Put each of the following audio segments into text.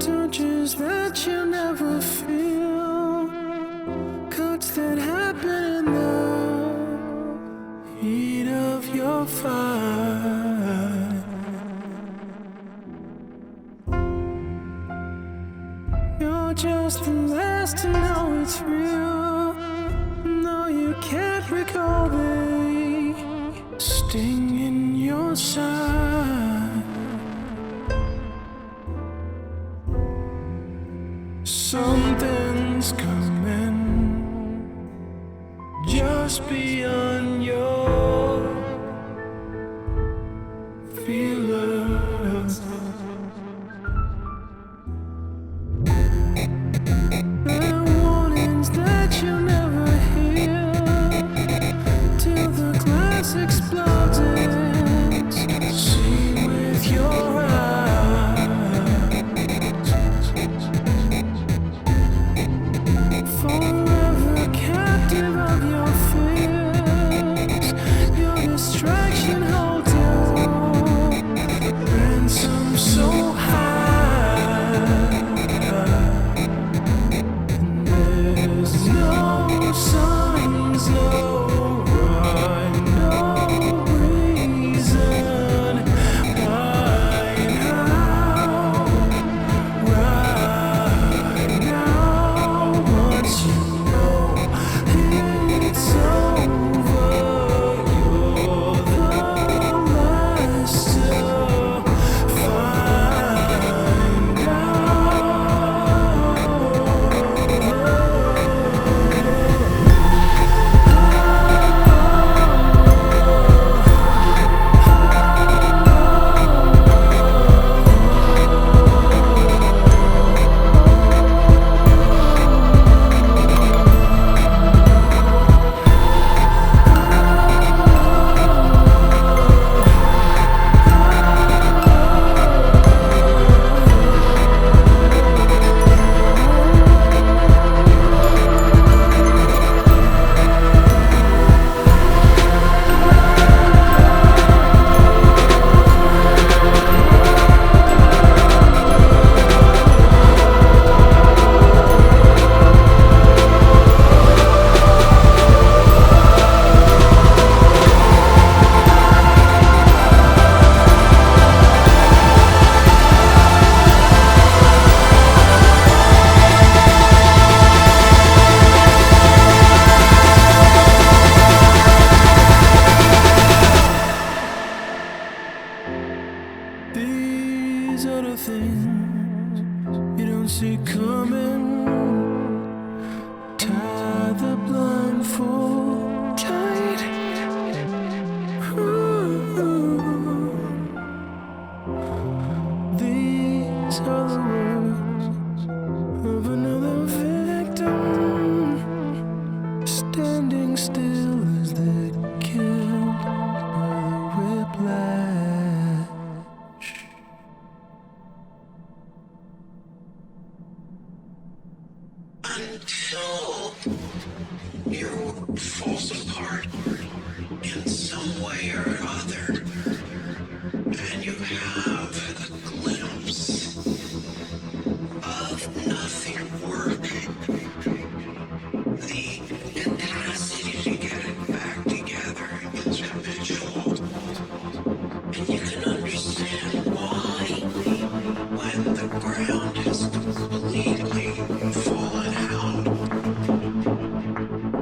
touches that you never feel, cuts that happen in the heat of your fire. You're just the last to know it's real. No, you can't recall the sting in your side. Something's coming just beyond your feelers. There are warnings that you never hear till the glass explodes and see with your eyes. Forever captive of your fears, your distraction holds your ransom so high. There's no signs, no rhyme, no reason why now, right now. Once you know it's over, you're the last to find these are the things you don't see coming. Tie the blindfold tight. Ooh. These are the words of another victim, standing still as they're killed by the whiplash. Until your world falls apart in some way or other, and you have a glimpse of nothing working, the capacity to get it back together is habitual, and you can understand why, when the ground is completely fallen out,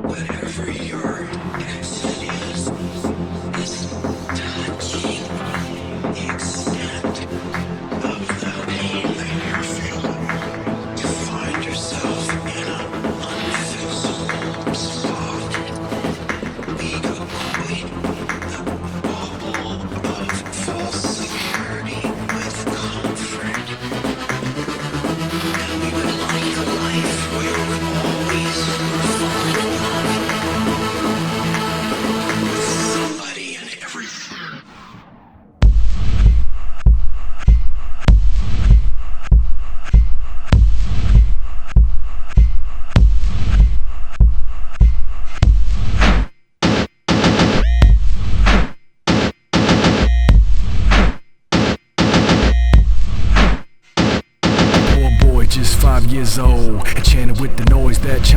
whatever your exit is touch.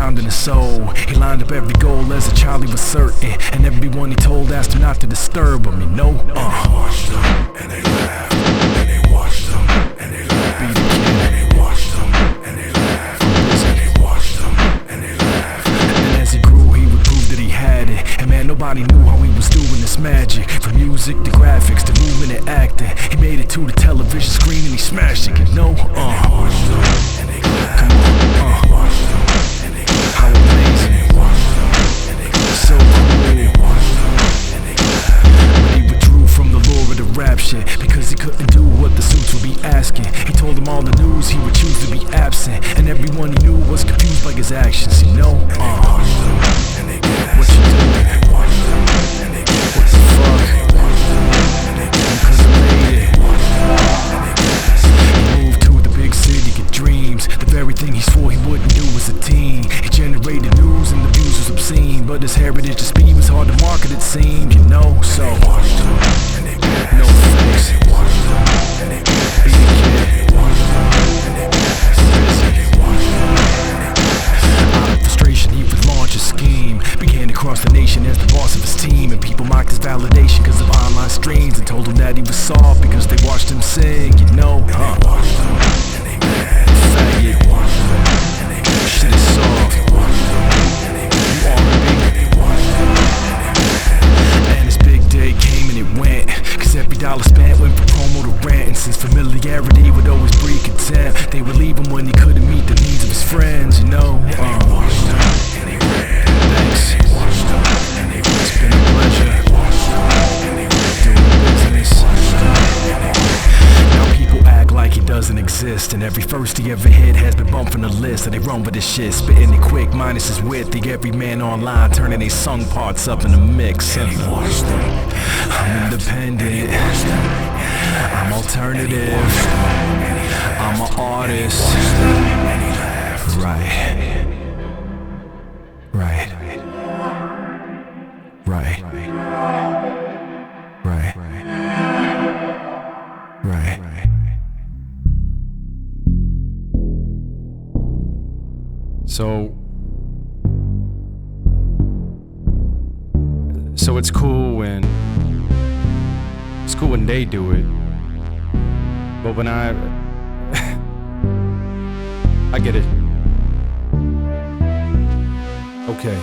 sound in his soul. He lined up every goal as a child he was certain, and everyone he told asked him not to disturb him, you know? And they watched him, and they laughed. And they watched him, and they laughed. And they watched him, and they laughed. And they watched him, and they laughed. And as he grew, he would prove that he had it. And man, nobody knew how he was doing this magic. From music to graphics to movement and acting, he made it to the television screen and he smashed it, you know? And they watched him, and they laughed. Come on, And they watched him, and they laughed. how amazing. And they watched him, and they laughed. So cool. And they watched him, and they laughed. But he withdrew from the lore of the rap shit because he couldn't do what the suits would be asking. He told them all the news, he would choose to be absent, and everyone he knew was confused by his actions, you know? And they watched him, and they gasped. What you doing? And they watched him, and they gasped. What the fuck? And they watched him, and they You gasped. could've made it. And they gasped. He moved to the big city, get dreams. The very thing he swore he wouldn't do as a teen. He generated news and the views was obscene, but his heritage to speed was hard to market, it seemed, you know? So, They watched him, and they gasped. no thanks. They watched him, and they gasped. Be the kid. They watched him, and they gasped. They watched him, and they gasped. Out of frustration, he would launch a scheme. Began across the nation as the boss of his team, and people mocked his validation because of online streams and told him that he was soft because they watched him sing, you know? They watched him, and they gasped. Faggot. They watched him, and they gasped. Shit is soft. They watched him, and they gasped. R&B. They watched him, and they gasped. And his big day came and it went, cause every dollar spent went from promo to rent. And since familiarity would always breed contempt, they would leave him when he couldn't meet the needs of his friends, you know? They watched him, and they ran. Thanks. They watched him, and they ran. It's been a pleasure They watched him, and they ran. doing business. And they ran. Now people act like he doesn't exist, and every first he ever hit has been bumped from the list. And they run with this shit, spitting it quick, minus his wit. Think every man online turning their sung parts up in the mix. And he watched them. I'm independent, I'm alternative, I'm an artist. And he laughed. Right. Right. Right. Right. Right. So it's cool when they do it, but when I get it. Okay.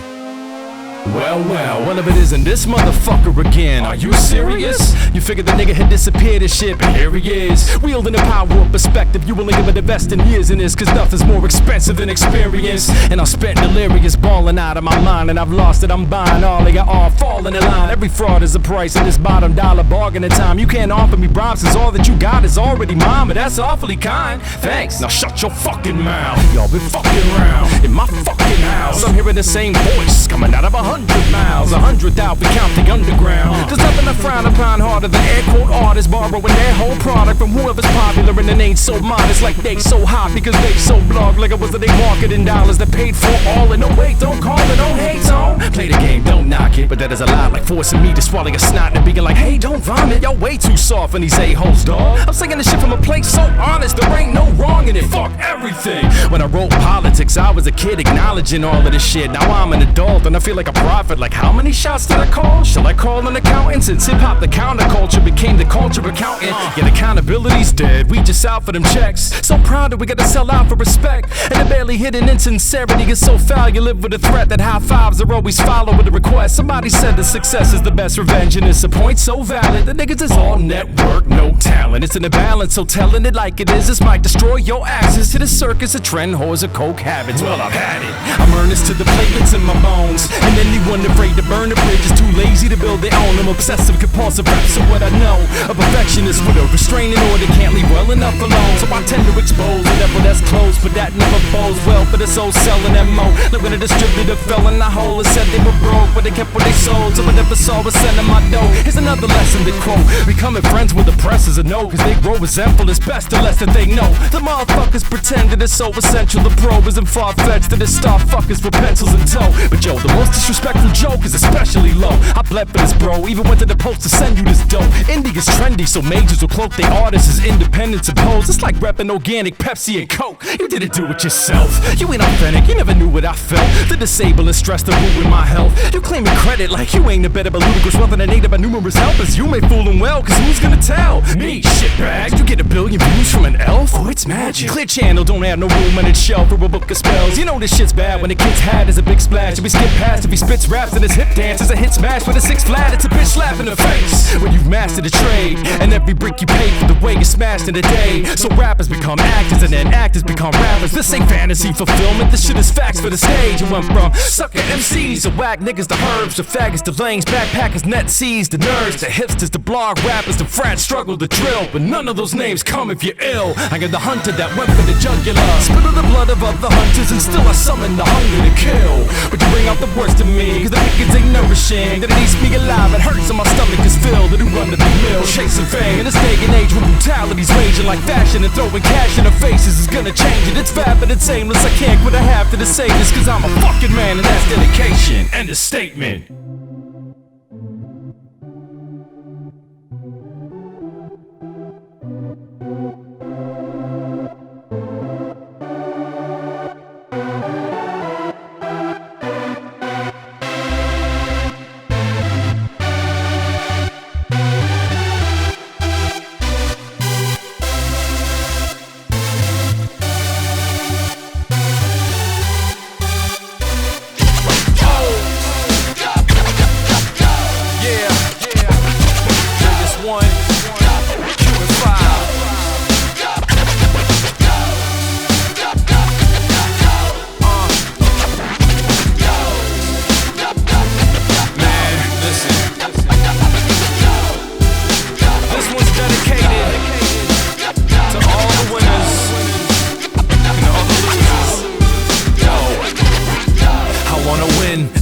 Well, one of it isn't this motherfucker again. Are you serious? You figured the nigga had disappeared and shit, but here he is, wielding the power of perspective. You only give it invest in years in this, cause nothing's more expensive than experience. And I spent delirious balling out of my mind, and I've lost it, I'm buying all they got all falling in line. Every fraud is a price in this bottom dollar bargaining time. You can't offer me bribes since all that you got is already mine, but that's awfully kind. Thanks, now shut your fucking mouth. Y'all been fucking around in my fucking house. I'm hearing the same voice coming out of 100 miles, 100 out, we count the underground. There's nothing I frown upon harder than air quote artists borrowing their whole product from whoever's popular and it ain't so modest. Like they so hot because they so blog, like it was that they marketing dollars that paid for all. And no wait, don't call it, don't hate, don't play the game, don't knock it. But that is a lot, like forcing me to swallow a snot and being like, hey, don't vomit, y'all way too soft in these a-holes, dog. I'm singing this shit from a place so honest, there ain't no wrong in it, fuck everything. When I wrote politics, I was a kid acknowledging all of this shit. Now I'm an adult and I feel like a prophet. Like how many shots did I call? Shall I call an accountant? Since hip-hop the counterculture became the culture accountant. Yet accountability's dead, we just out for them checks. So proud that we gotta sell out for respect. And the barely hidden insincerity is so foul, you live with a threat that high fives are always followed with a request. Somebody said that success is the best revenge, and it's a point so valid. The niggas is all network, no talent. It's in a balance, so telling it like it is, this might destroy your access to the circus of trend whores or coke habits. Well, I've had it. I'm earnest to the platelets in my bones, and anyone afraid to burn the bridge is too lazy to build their own. I'm obsessive, compulsive rap, so what I know, a perfectionist with a restraining order can't leave well enough alone. So I tend to expose whatever that's close, but that never bodes well for the soul selling MO. Like when a distributor fell in the hole and said they were broke, but they kept what they sold, so I never saw a cent of my dough. Here's another lesson to quote: becoming friends with the press is a no, cause they grow resentful. It's best to less that they know. The motherfuckers pretend that it's so essential. The probe isn't far-fetched, that it's star fuckers with pencils in tow. But yo, the most disrespectful joke is especially low. I bled for this, bro, even went to the post to send you this dope. Indie is trendy, so majors will cloak their artists as independents and pose. It's like repping organic Pepsi and Coke. You didn't do it yourself. You ain't authentic, you never knew what I felt. The disable and stress to ruin my health. You claiming credit like you ain't a better but ludicrous wealth than aided by numerous helpers. You may fool them well, cause who's gonna tell? Me, shitbag. You get 1 billion views from an elf? Oh, it's magic. Clear channel don't have no room on its shelf for a book of spells. You know this shit's bad when the kid's hat is a big splash. If we skip past, if he spits raps and his hip dance is a hit smash with a 6 flat, it's a bitch slap in the face. When you've mastered the trade, and every brick you pay for the way you smashed in a day. So rappers become actors and then actors become rappers. This ain't fantasy fulfillment, this shit is facts for the stage. You went from sucker MCs to whack niggas to herbs, to faggots to lanes, backpackers, net C's, the nerds, the hipsters, the blog rappers, the frats struggle to drill. But none of those names come if you're ill. I got the hunter that went for the jugular, spit of the blood of other hunters, and still I summon the hunger to kill. But you bring out the worst in me, cause the pickings ain't nourishing. That it eats me alive, it hurts and my stomach is filled. That who run to the mill, chasing fame in this day and age where brutality's raging like fashion, and throwing cash in their faces is gonna change it. It's fat but it's aimless, I can't quit, I have to say this, cause I'm a fucking man and that's dedication. End of statement.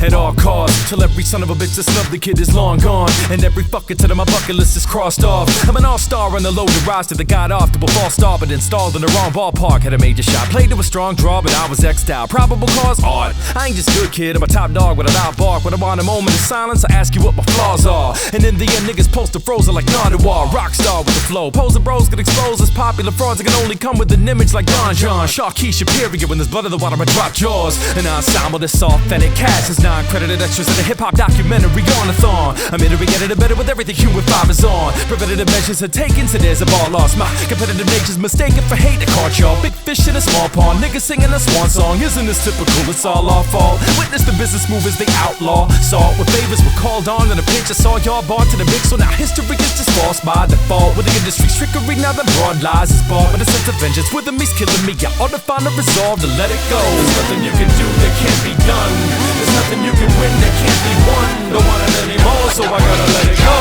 At all costs, till every son of a bitch that snubbed the kid is long gone, and every fucker to my bucket list is crossed off. I'm an all-star on the loaded roster that got off to a false start but installed in the wrong ballpark. Had a major shot, played to a strong draw, but I was X'd out. Probable cause? Odd. I ain't just good kid, I'm a top dog with a loud bark. When I want a moment of silence, I ask you what my flaws are, and in the end niggas poster frozen like Narcissus. Rockstar with the flow, posing bros get exposed as popular frauds that can only come with an image like Don John. Sharky superior when there's blood in the water, I drop jaws. An ensemble that's authentic cast is non-credited extras in a hip-hop documentary on-a-thon. I'm iterated better with everything human five is on. Preventative measures are taken, so there's a ball lost. My competitive nature's mistaken for hate that caught y'all. Big fish in a small pond, niggas singing a swan song. Isn't this typical? It's all our fault. Witness the business move as they outlaw. Saw it with favors were called on in a pinch. I saw y'all bought to the mix, so now history is just false by default. With the industry's trickery, now the broad lies is bought. With a sense of vengeance, with me's killing me. I ought to find a resolve to let it go. There's nothing you can do that can't be done. There's nothing you can win that can't be won. Don't want it anymore, so I gotta let it go.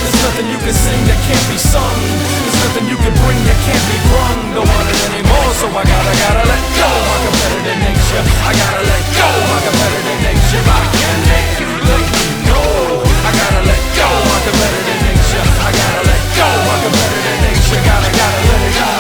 There's nothing you can sing that can't be sung. There's nothing you can bring that can't be brung. Don't want it anymore, so I gotta let go. My competitive nature, I gotta let go. My competitive nature, I can't make you let me know. I gotta let go. My competitive nature, I gotta let go. My competitive nature, gotta let it go.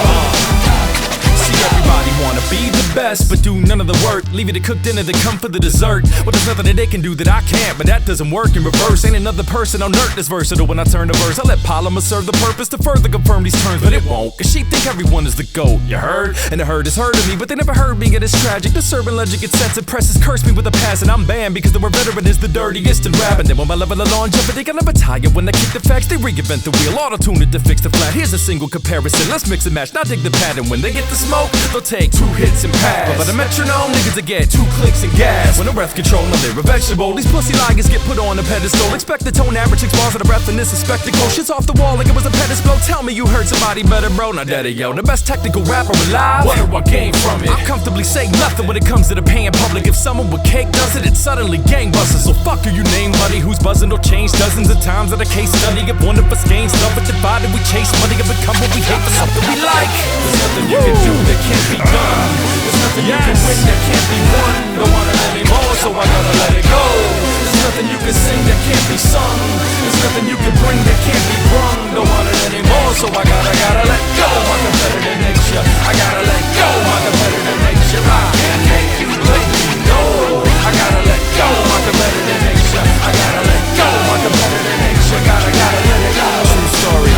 See, everybody wanna be the best, but do none of the work. Leave you to cook dinner, then come for the dessert. Well, there's nothing that they can do that I can't, but that doesn't work in reverse. Ain't another person on earth that's versatile when I turn the verse. I let Polymer serve the purpose to further confirm these terms, but it won't. Cause sheep think everyone is the GOAT, you heard? And the herd has heard of me, but they never heard me, and it's tragic. The servant legend gets censored, presses curse me with a pass, and I'm banned because the word veteran is the dirtiest in rap. And then when my level of longevity, I never tire. When I kick the facts, they reinvent the wheel. Auto-tune it to fix the flat. Here's a single comparison, let's mix and match, now dig the pattern. When they get the smoke, they'll take 2 hits and pass. But by the metronome, niggas will get 2 clicks and gas. When the breath control, no lyric vegetable. These pussy liars get put on a pedestal. Expect the tone average, 6 bars of the breath, and this is spectacle. Shit's off the wall like it was a pedestal. Tell me you heard somebody better, bro. Now daddy, yo, the best technical rapper alive. What do I gain from it? I comfortably say nothing when it comes to the paying public. If someone with cake does it, it's suddenly gangbusters. So fuck who you name, buddy, who's buzzing or changed dozens of times at a case study. If one of us gains love, but divided we chase money and become what we hate for something we like. There's nothing you can do that can't be done. There's nothing you can win that can't be won. Don't want it anymore, so I gotta let it go. There's nothing you can sing sung. There's nothing you can bring that can't be brung. Don't want it anymore, so I gotta let go. My competitive nature, I gotta let go. My competitive nature, I can't make you let me go. I gotta let go. My competitive nature, I gotta let go. My competitive nature, gotta let it go. True story.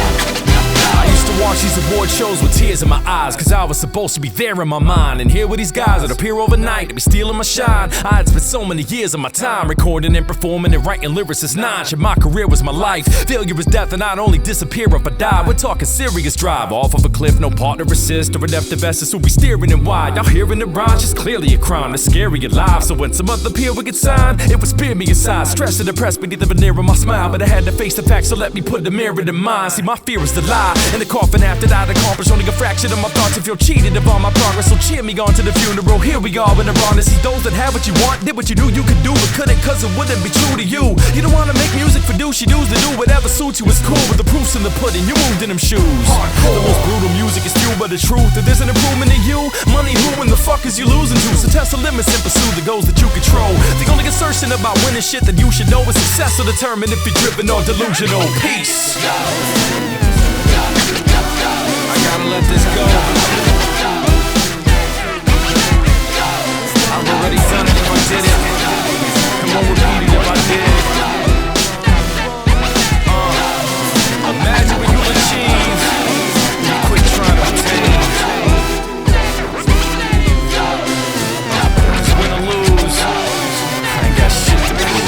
I used to watch these award shows with tears in my eyes, cause I was supposed to be there in my mind. And here were these guys that appear overnight to be stealing my shine. I had spent so many years of my time recording and performing and writing lyrics as nine. Shit, my career was my life. Failure is death, and I'd only disappear if I die. We're talking serious drive, off of a cliff, no partner assist or a depth of essence. So we steering it wide. Y'all hearing the rhymes, it's clearly a crime. It's scary alive. So when some other peer would get signed, it would spear me aside. Stressed and depressed beneath the veneer of my smile, but I had to face the facts, so let me put the mirror to mine. See, my fear is the lie, and the coffin after that I'd accomplish only a fraction of my thoughts. If you're cheated of all my progress, so cheer me on to the funeral. Here we are in the rawness. See, those that had what you want, did what you knew you could do, but couldn't cause it wouldn't be true to you. You don't wanna make music for douchey dudes to do whatever suits you. It's cool, with the proof's in the pudding. You moved in them shoes. Hardcore. The most brutal music is fueled by the truth. If there's an improvement in you, money, who in the fuck is you losing to? So test the limits and pursue the goals that you control. The only assertion about winning shit that you should know is success will determine if you're driven or delusional. Peace. Gotta let this go. I've already done it if I did it. Come on, repeat it if I did. Imagine what you'll achieve. You quit trying to pretend. Just win or lose. I ain't got shit to prove.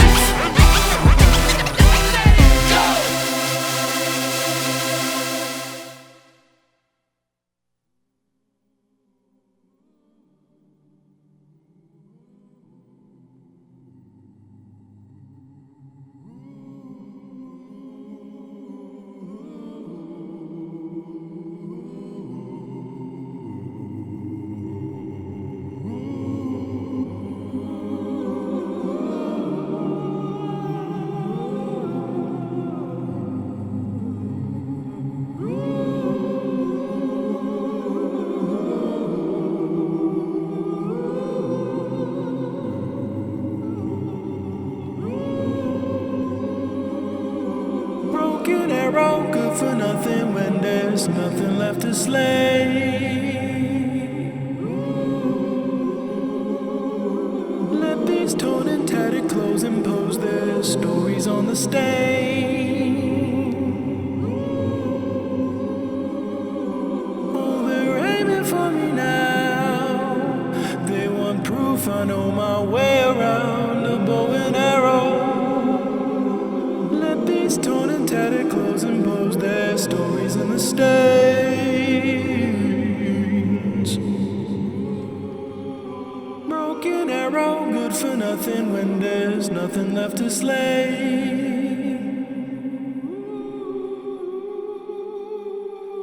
Good for nothing when there's nothing left to slay. Let these torn and tattered clothes impose their stories on the stage. Oh, they're aiming for me now. They want proof I know my way around a bow and arrow. Let these torn and tattered clothes impose their stories in the stage. Broken arrow, good for nothing when there's nothing left to slay.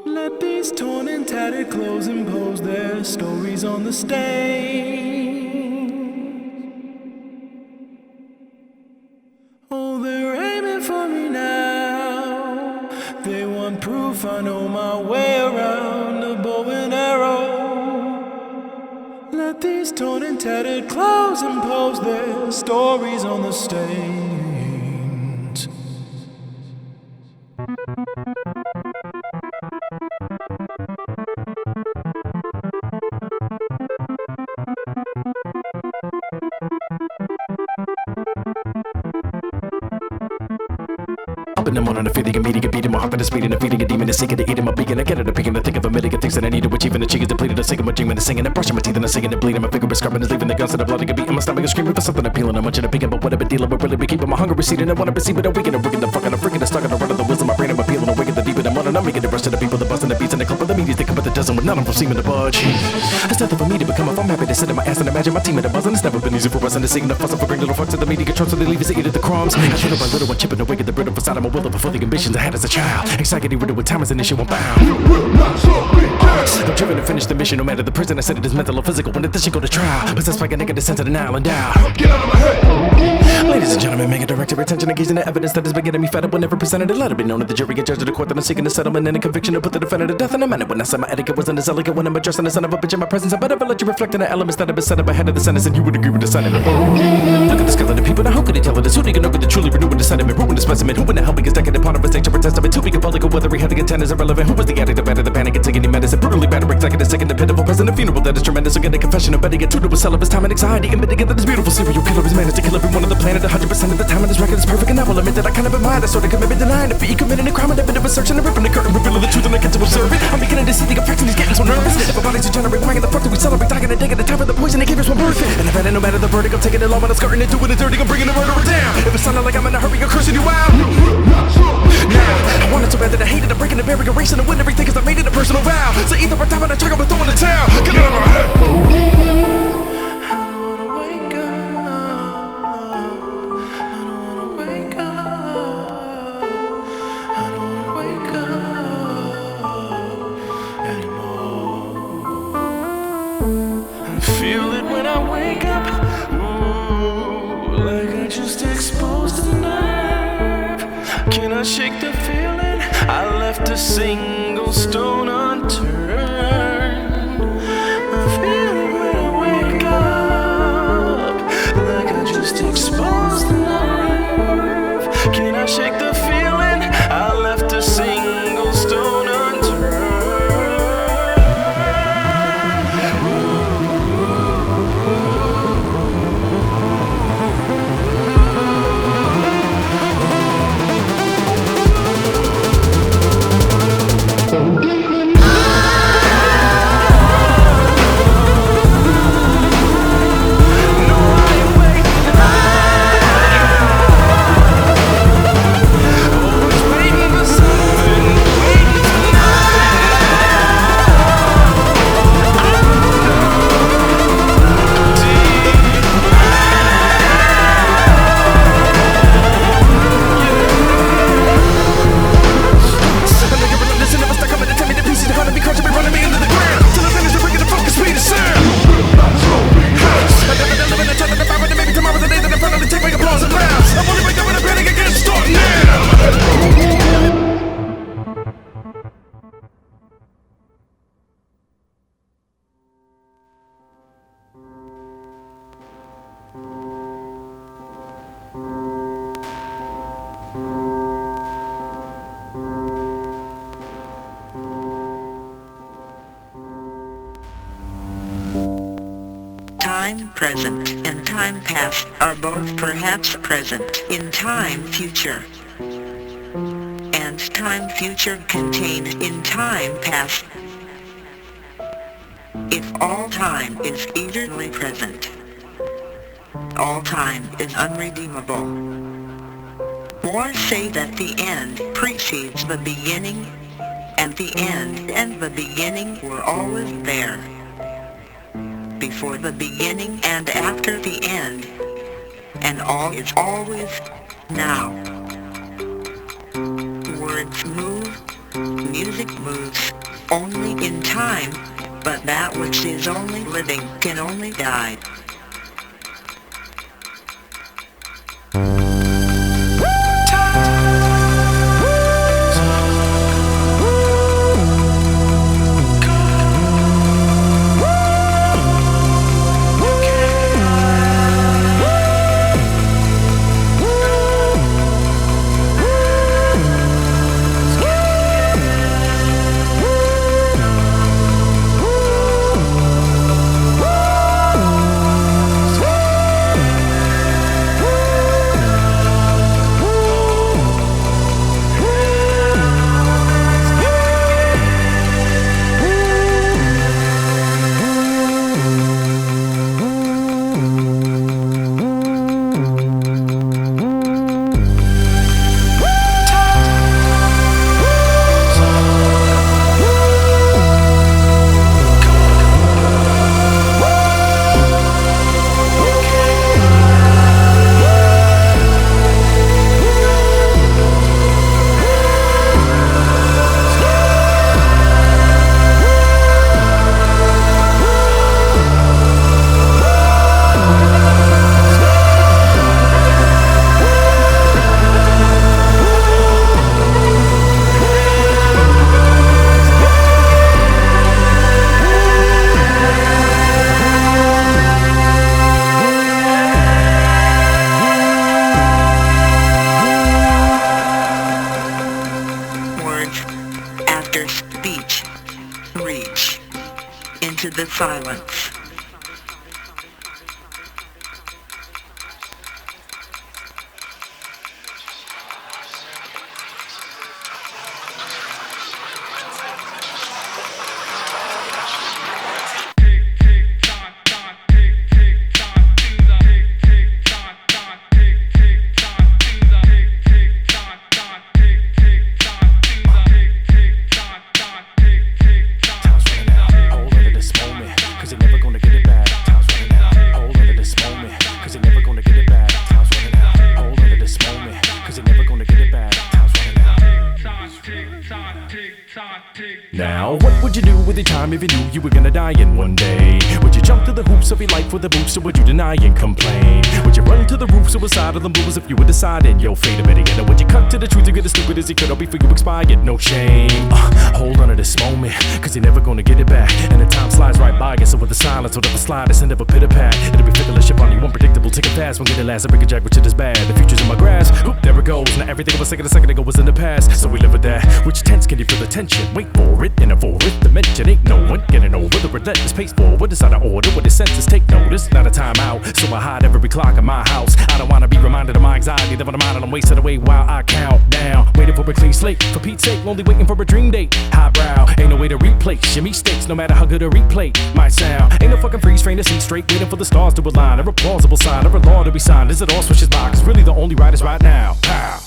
Let these torn and tattered clothes impose their stories on the stage. Oh, they're aiming for me now. They want proof I know my way around a bow and arrow. Let these torn and tattered clothes impose their stories on the stage. Up in the morning, I'm feeling a meeting, a beating, my heart, and speeding, a feeding, a demon, a seeking, a eating, my beacon, I get it, a picking, I think of a million things that I need to achieve, and the chicken depleted, a singing, my dream, and a singing, and brushing my teeth, and a singing, and bleeding, my finger, is scrubbing, is leaving the guns, and the blood, and a beating, my stomach, is screaming for something appealing, I'm munching, a picking, but what I've been dealing with, really be keeping my hunger receding, I want to receive it, I'm wicked, I'm rigging, I'm fucking, I'm freaking, I'm stuck, and I'm running the wheels of my brain, I'm appealing, I'm wicked, the deep, and I'm on, and I'm making the rest of the people, the bust, and the beats, and the club, and the medias, they come with the dozen, with none of them seeming to budge. It's nothing for me to become if I'm happy to sit in my ass and imagine my team in the buzz, and it's never been easy for us, and to sing the fuss, and for bring little fucks to the media control, so they leave us to eat at the crumbs. I little by little, one chipping away at the brittle facade of my will, before the ambitions I had as a child. Anxiety riddled with time as an issue, I'm bound. You will not stop me. I'm driven to finish the mission, no matter the prison. I said it is mental or physical. When this should go to trial, possessed like a nigga descent to the Nile and down. Get out of my head. Ladies and gentlemen, make a direct your attention, engaging the evidence that has been getting me fed up whenever presented. Let it be known that the jury and judge of the court that I'm seeking a settlement and a conviction to put the defendant to death in a minute. When I said my etiquette wasn't as elegant when I'm addressing the son of a bitch in my presence, I better let you reflect on the elements that have been set up ahead of the sentence, and you would agree with the sentiment. Look at the skeleton of people, now who could they tell it is? Who they can know with the truly renewing the sentiment, ruin the specimen. Who in the hell biggest decadent part of his nature and testament? Too big a public, whether he had the intent is irrelevant. Who was the addict, the better, the panic, and taking any medicine? Brutally better, executive, second, the pitiful present, a funeral that is tremendous. So get a confession of betting, get tutored with celibate time and anxiety, admitting that this beautiful serial killer has managed to kill everyone on the planet 100% of the time, and his record is perfect. And I will admit that I kind of admire that sort of commitment, denying defeat, he committed a crime, and a bit of a search, and a ripping the curtain, revealing the truth, and I get to observe it. I'm beginning to see the effects, and he's getting so nervous. If our bodies degenerate, why in the fuck do we celebrate? Dying a day at the time of the poison, they gave us one birth. And I've had it no matter the verdict, I'm taking it long when I'm skirting and doing it dirty, I'm bringing the murderer down. If it sounded like I'm in a hurry, I'm cursing you out. Now, I wanted so bad that I hated, I'm breaking the barrier, racing to win everything, cause I made it a personal vow. So either I die when I check, I'm throwing the towel. Get it out of my head. Feel it when I wake up, ooh, like I just exposed a nerve. Can I shake the feeling? I left a single stone unturned. Feel it when I wake up, like I just exposed a nerve. Can I shake the feeling? I left a single stone unturned. Time present and time past are both perhaps present in time future. And time future contained in time past. If all time is eternally present, all time is unredeemable. Or say that the end precedes the beginning, and the end and the beginning were always there. Before the beginning and after the end, and all is always now. Words move, music moves, only in time, but that which is only living can only die. silence. Now, what would you do with your time if you knew you were gonna die in one day? Would you jump to the hoops of your life with a boost, or would you deny and complain? Would you run to the roof suicidal and blue as if you were deciding your fate of it again? Or would you cut to the truth and get as stupid as you could all before you expired? No shame. Hold on to this moment, cause you're never gonna get it back. And the time slides right by you, so with the silence, whatever slide, it's never pitter pat. It'll be fickle as shit on you, unpredictable, ticking fast. Won't get it last, I break a jack, which is bad. The future's in my grasp, oop, there it goes. Now everything of a second ago was in the past, so we live with that. Which tense can you feel the tension? Wait for it, in a fourth dimension. Ain't no one getting over the relentless pace forward. It's out of order with the senses take notice. Not a time out, so I hide every clock in my house. I don't wanna be reminded of my anxiety, living a mind and I'm wasted away while I count down. Waiting for a clean slate, for Pete's sake, only waiting for a dream date. Highbrow, ain't no way to replace your mistakes, no matter how good a replay might sound. Ain't no fucking freeze frame to see straight, waiting for the stars to align, or a plausible sign, or a law to be signed. Is it all switches by? Cause really the only right is right now. Pow.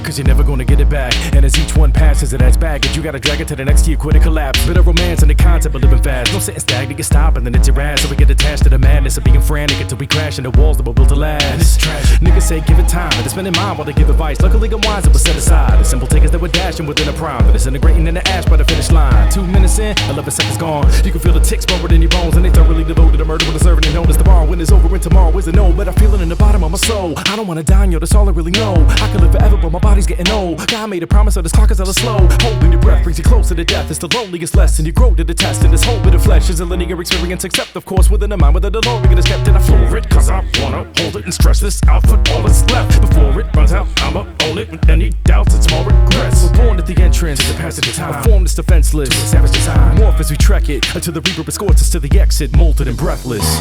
Cause you're never gonna get it back. And as each one passes, it adds baggage. You gotta drag it to the next year, quit it, collapse. Bit of romance and the concept of living fast. Don't sit and stagnate, get stopped, and then it's your ass. So we get attached to the madness of being frantic until we crash into walls that were built to last. And it's tragic. Niggas say give it time, and it's spending mine while they give advice. Luckily I'm wise, it was set aside. The simple takers that were dashing within a prime, but disintegrating in the ash by the finish line. 2 minutes in, 11 seconds gone. You can feel the ticks buried in your bones, and they thoroughly devoted to murder with a servant and known as the bar. When it's over and tomorrow is a no, but I feel it in the bottom of my soul. I don't wanna die, yo, that's all I really know. I could live forever, but my body's getting old. God made a promise, so this clock is hella slow. Holding your breath brings you closer to death. It's the loneliest lesson. You grow to the test, and this whole bit of flesh is a linear experience, except of course within a mind where the DeLorean is kept. And I floor it, cause I wanna hold it and stretch this out for all that's left. Before it runs out, I'ma own it. With any doubts and small regrets. We're born at the entrance to the passage of time. A form that's defenseless, to a savage design. Morph as we trek it, until the reaper escorts us to the exit, molted and breathless.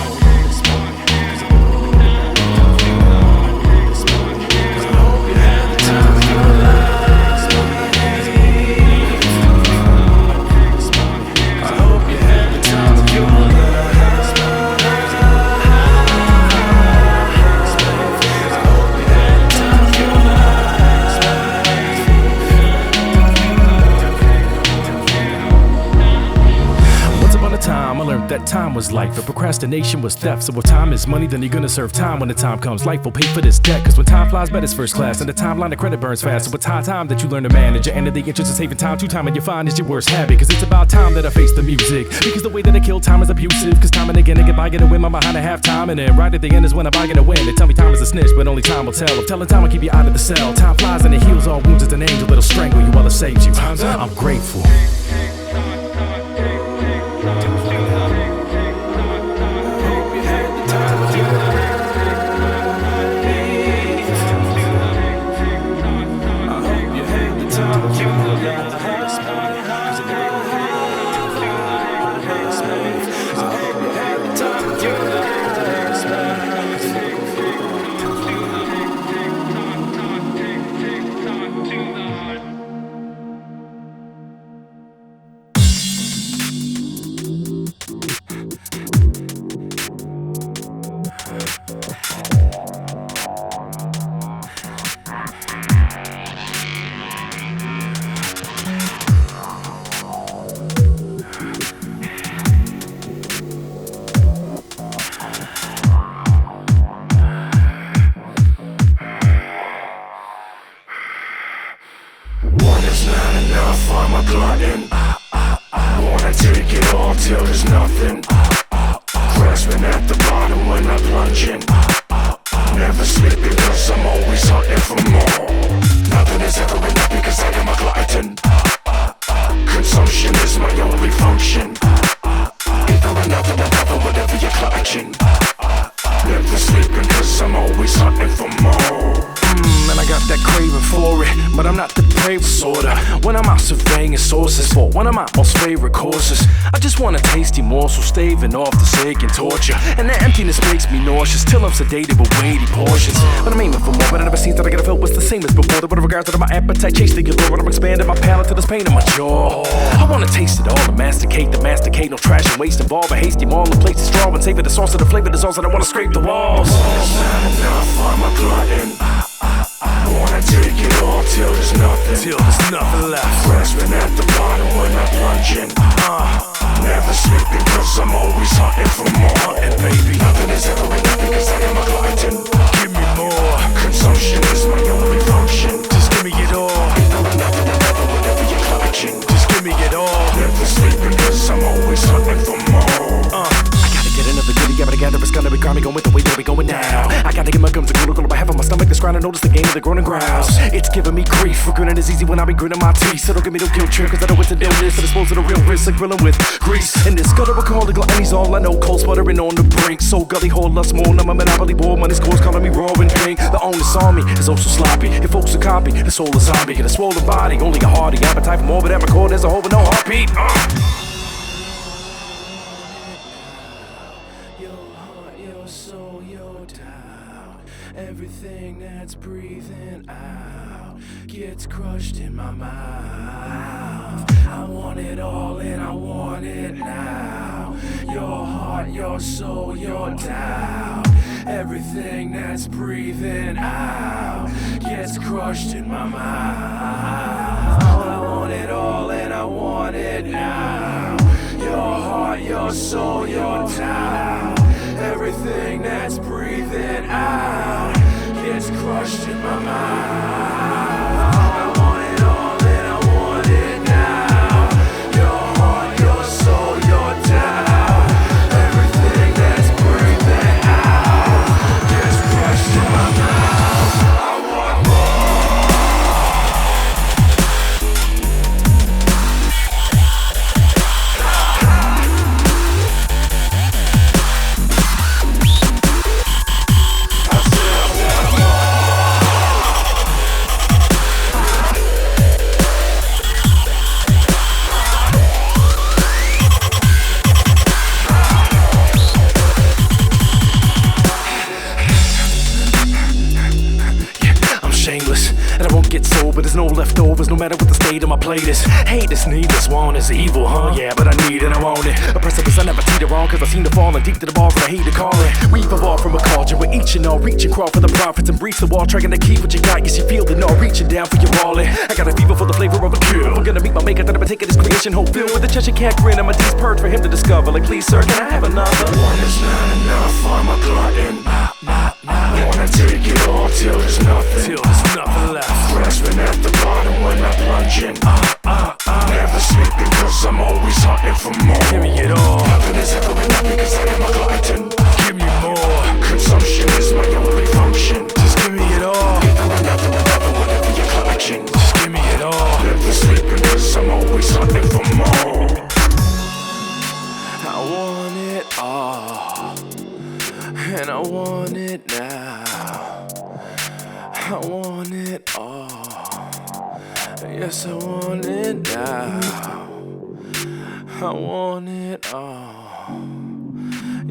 That time was life, but procrastination was theft. So if time is money, then you're gonna serve time when the time comes. Life will pay for this debt, cause when time flies by, it's first class. And the timeline of credit burns fast. So it's high time that you learn to manage. And in the interest of saving time, 2 time and you find is your worst habit. Cause it's about time that I face the music. Because the way that I kill time is abusive. Cause time and again, I get by, get a win, I'm behind a halftime. And then right at the end is when I buy, get a win. They tell me time is a snitch, but only time will tell. I'm telling time will keep you out of the cell. Time flies and it heals all wounds. It's an angel that'll strangle you while it saves you. I'm grateful. I'm a glutton. Wanna take it all till there's nothing. Grasp Grasping at the bottom when I plunge in. Never sleeping cause I'm always hunting for more. Nothing is ever enough because I am a glutton. Consumption is my only function. Either another, whatever you're clutching. Never sleeping cause I'm always hunting for more. And I got that craving for it, but I'm not depraved sorta. When I'm out surveying sources for one of my most favorite courses, I just want a tasty morsel, staving off the sick and torture. And the emptiness makes me nauseous, till I'm sedated with weighty portions. But I'm aiming for more, but I never seems that I gotta feel what's the same as before. But in regards to my appetite, chase the allure, but I'm expanding my palate to this pain in my jaw. I wanna taste it all and masticate the masticate, no trash and waste involved. A hasty maul in place to straw and savor the sauce of the flavor dissolves, and I wanna scrape the walls. It's not enough, I'm a glutton. I wanna take it all till there's nothing. Till there's nothing left. Grasping at the bottom when I plunge in. Never sleeping cause I'm always hunting for more. And baby, nothing is ever enough because I am a glutton. give me more. Consumption is my only function. Just give me it all. Another, whatever you're clutching. Just give me it all. Never sleeping cause I'm always hunting for more. I gotta get another goodie, gotta gather, it's gonna be grimy, going with the way that we going now. I gotta get my gums a gullible, I have on my stomach, this grind, I notice the game of the groaning growls. It's giving me grief, for grinning is easy when I be gritting my teeth. So don't give me no guilt trip, cause I know what to do this. So dispose of the real risk, like grilling with grease. And this gutter recall the gluttony's all I know, cold sputtering on the brink. So gully, hold lust more, I'm a monopoly board, money scores calling me raw and pink. The onus on me is also sloppy, if folks are copy, the soul is zombie. Get a swollen body, only a hearty appetite for more, but that record as a whole with no heartbeat. Your soul, your doubt, everything that's breathing out gets crushed in my mouth. I want it all and I want it now. Your heart, your soul, your doubt, everything that's breathing out gets crushed in my mouth. I want it all and I want it now. Your heart, your soul, your doubt, everything that's breathing out gets crushed in my mouth. I want it all and I want it now. Your heart, your soul, your doubt, everything that's breathing out gets crushed in my mouth. I want more. And I won't get sober, there's no leftovers, no matter what the state of my plate is. Hate is needless, want is evil, huh? Yeah, but I need it, I want it. A precipice I never teeter on, cause I seem to fall in deep to the balls and I hate to call it. We've evolved from a culture where each and all reach and crawl for the profits and breach the wall, trying to keep what you got. Yes, you feel the no, reaching down for your wallet. I got a fever for the flavor of a kill. I'm gonna meet my maker, that I've been taking this creation whole filled with a Cheshire cat grin. I'm a D's purge for him to discover. Like, please, sir, can I have another? One is not enough, I'm a glutton. I wanna take it all till there's nothing. Till there's nothing left. Grasping at the bottom when I plunge in. Never sleeping cause I'm always hunting for more. Give me it all. Nothing is ever enough because I am a glutton. Give me more. Consumption is my only function. Just give me it all. Another, whatever you're clutching. Just give me it all. Never sleeping cause I'm always hunting for more. I want it all, and I want it now. I want it all. Yes, I want it now. I want it all.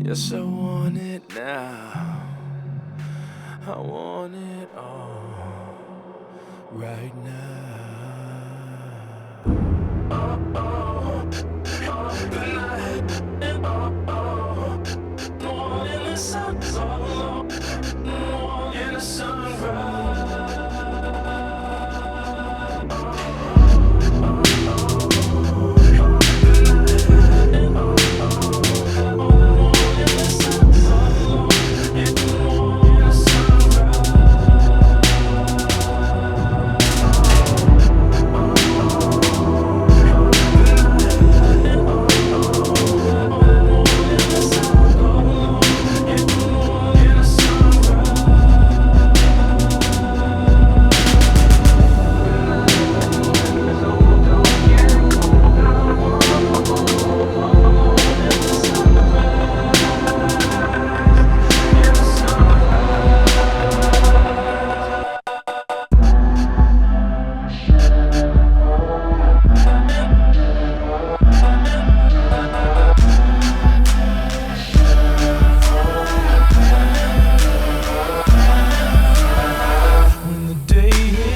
Yes, I want it now. I want it all right now.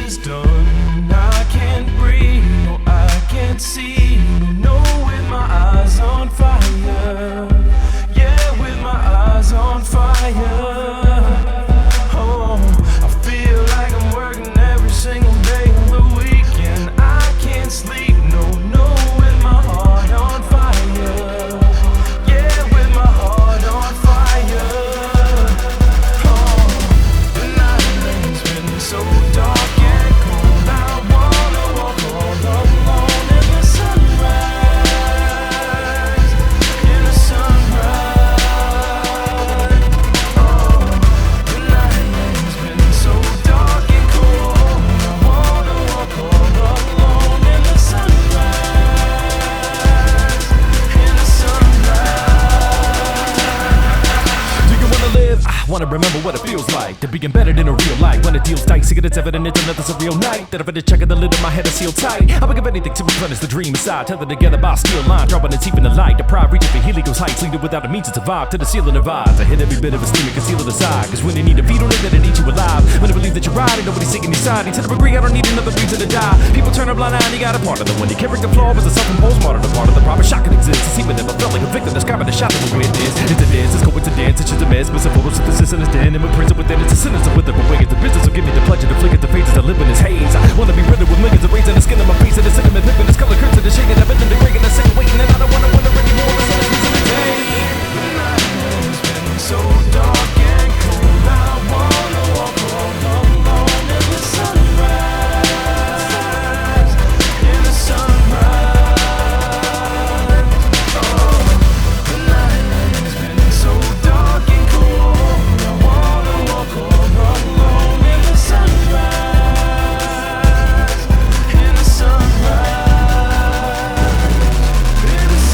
is done. I can't breathe, no, I can't see. No, with my eyes on fire. Yeah, with my eyes on fire. Oh, I feel like I'm working every single day of the weekend. I can't sleep, no, with my heart on fire. Yeah, with my heart on fire. Oh, the night has been so dark and cold. I wanna walk all alone in the sunrise, in the sunrise. Oh, the night has been so dark and cold. I wanna walk all alone in the sunrise, in the sunrise. Do you wanna live? I wanna remember what it feels like to be embedded in a real life. When it deals tight, see it's evident it's another surreal night. That I've been checking the lid of my head is sealed tight. I would give anything to replenish the dream inside. Tethered together by a steel line, dropping its even the light. The pride reaching for Helios heights, leading without a means to survive. To the ceiling of eyes, I hit every bit of esteem and conceal it aside. Cause when you need to feed on it, then it needs you alive. When I believe that you're right, and nobody's taking your side. To the degree I don't need another reason to die. People turn a blind eye and you got a part of them. When your character flaw was a self-imposed martyr, the part of the proper shock can exist. It's even never felt like a victim, describing the shot of a witness. It's a dance, it's coincidence, it's just a mess. Missing photosynthesis in his den, and with prison within it's a sinister with it. But wait, it's the business will give me the pleasure to flick at the faces that live in this haze. I wanna be riddled with millions of rays in the skin of my face, and the cinnamon pip and this color curves and the shade, and I've been degrading the second waiting, and I don't wanna wonder anymore. There's no reason to day. The night has been so dark and cold. I wanna walk all alone in the sunrise, in the sunrise. Oh, the night has been so dark and cold. I wanna walk all alone in the sunrise, in the sunrise, in the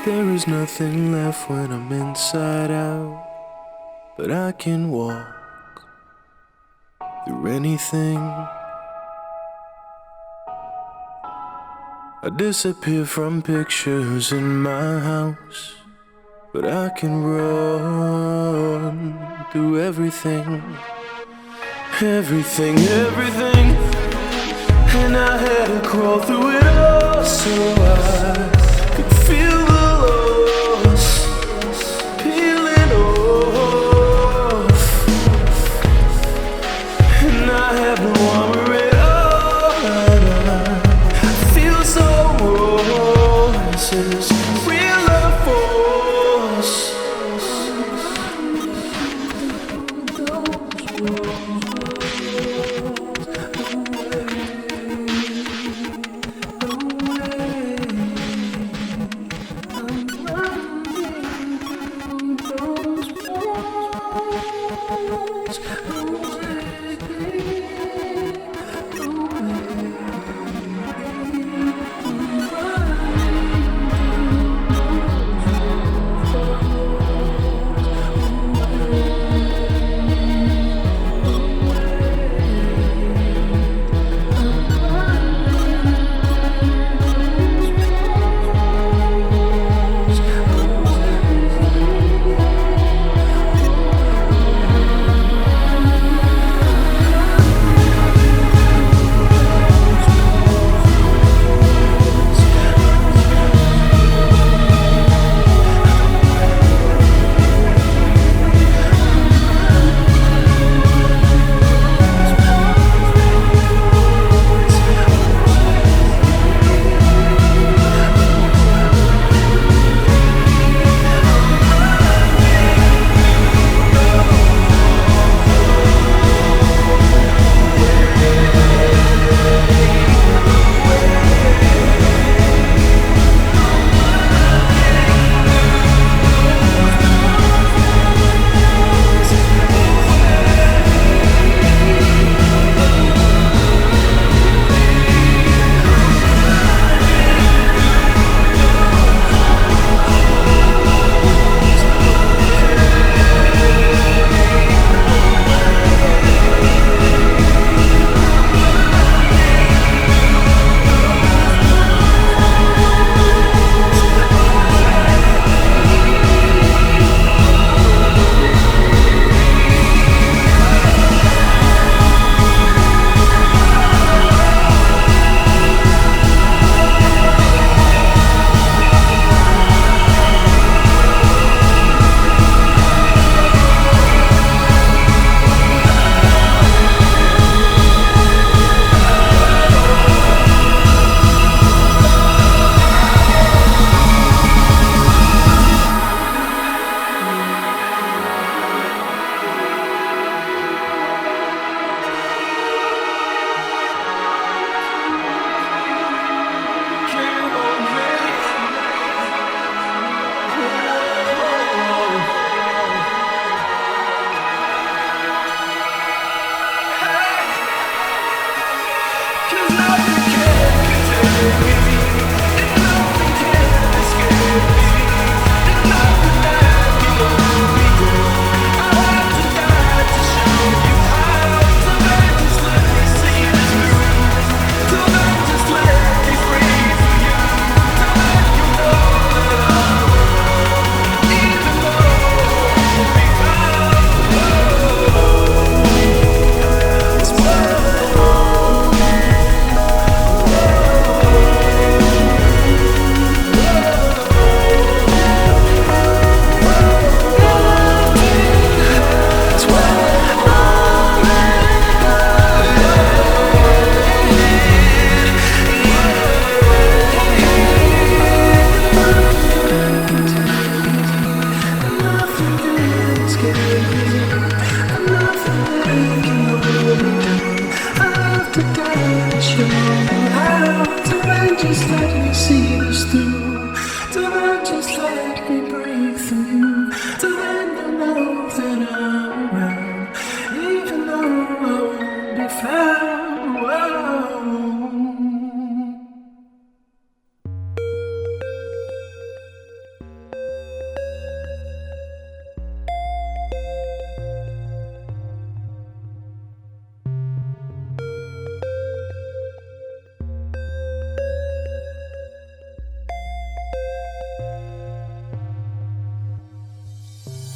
There is nothing left when I'm inside out, but I can walk through anything. I disappear from pictures in my house, but I can run through everything. Everything, everything. And I had to crawl through it all so I could feel the loss peeling off. And I have no armor at all, and I feel so raw. This is real love force.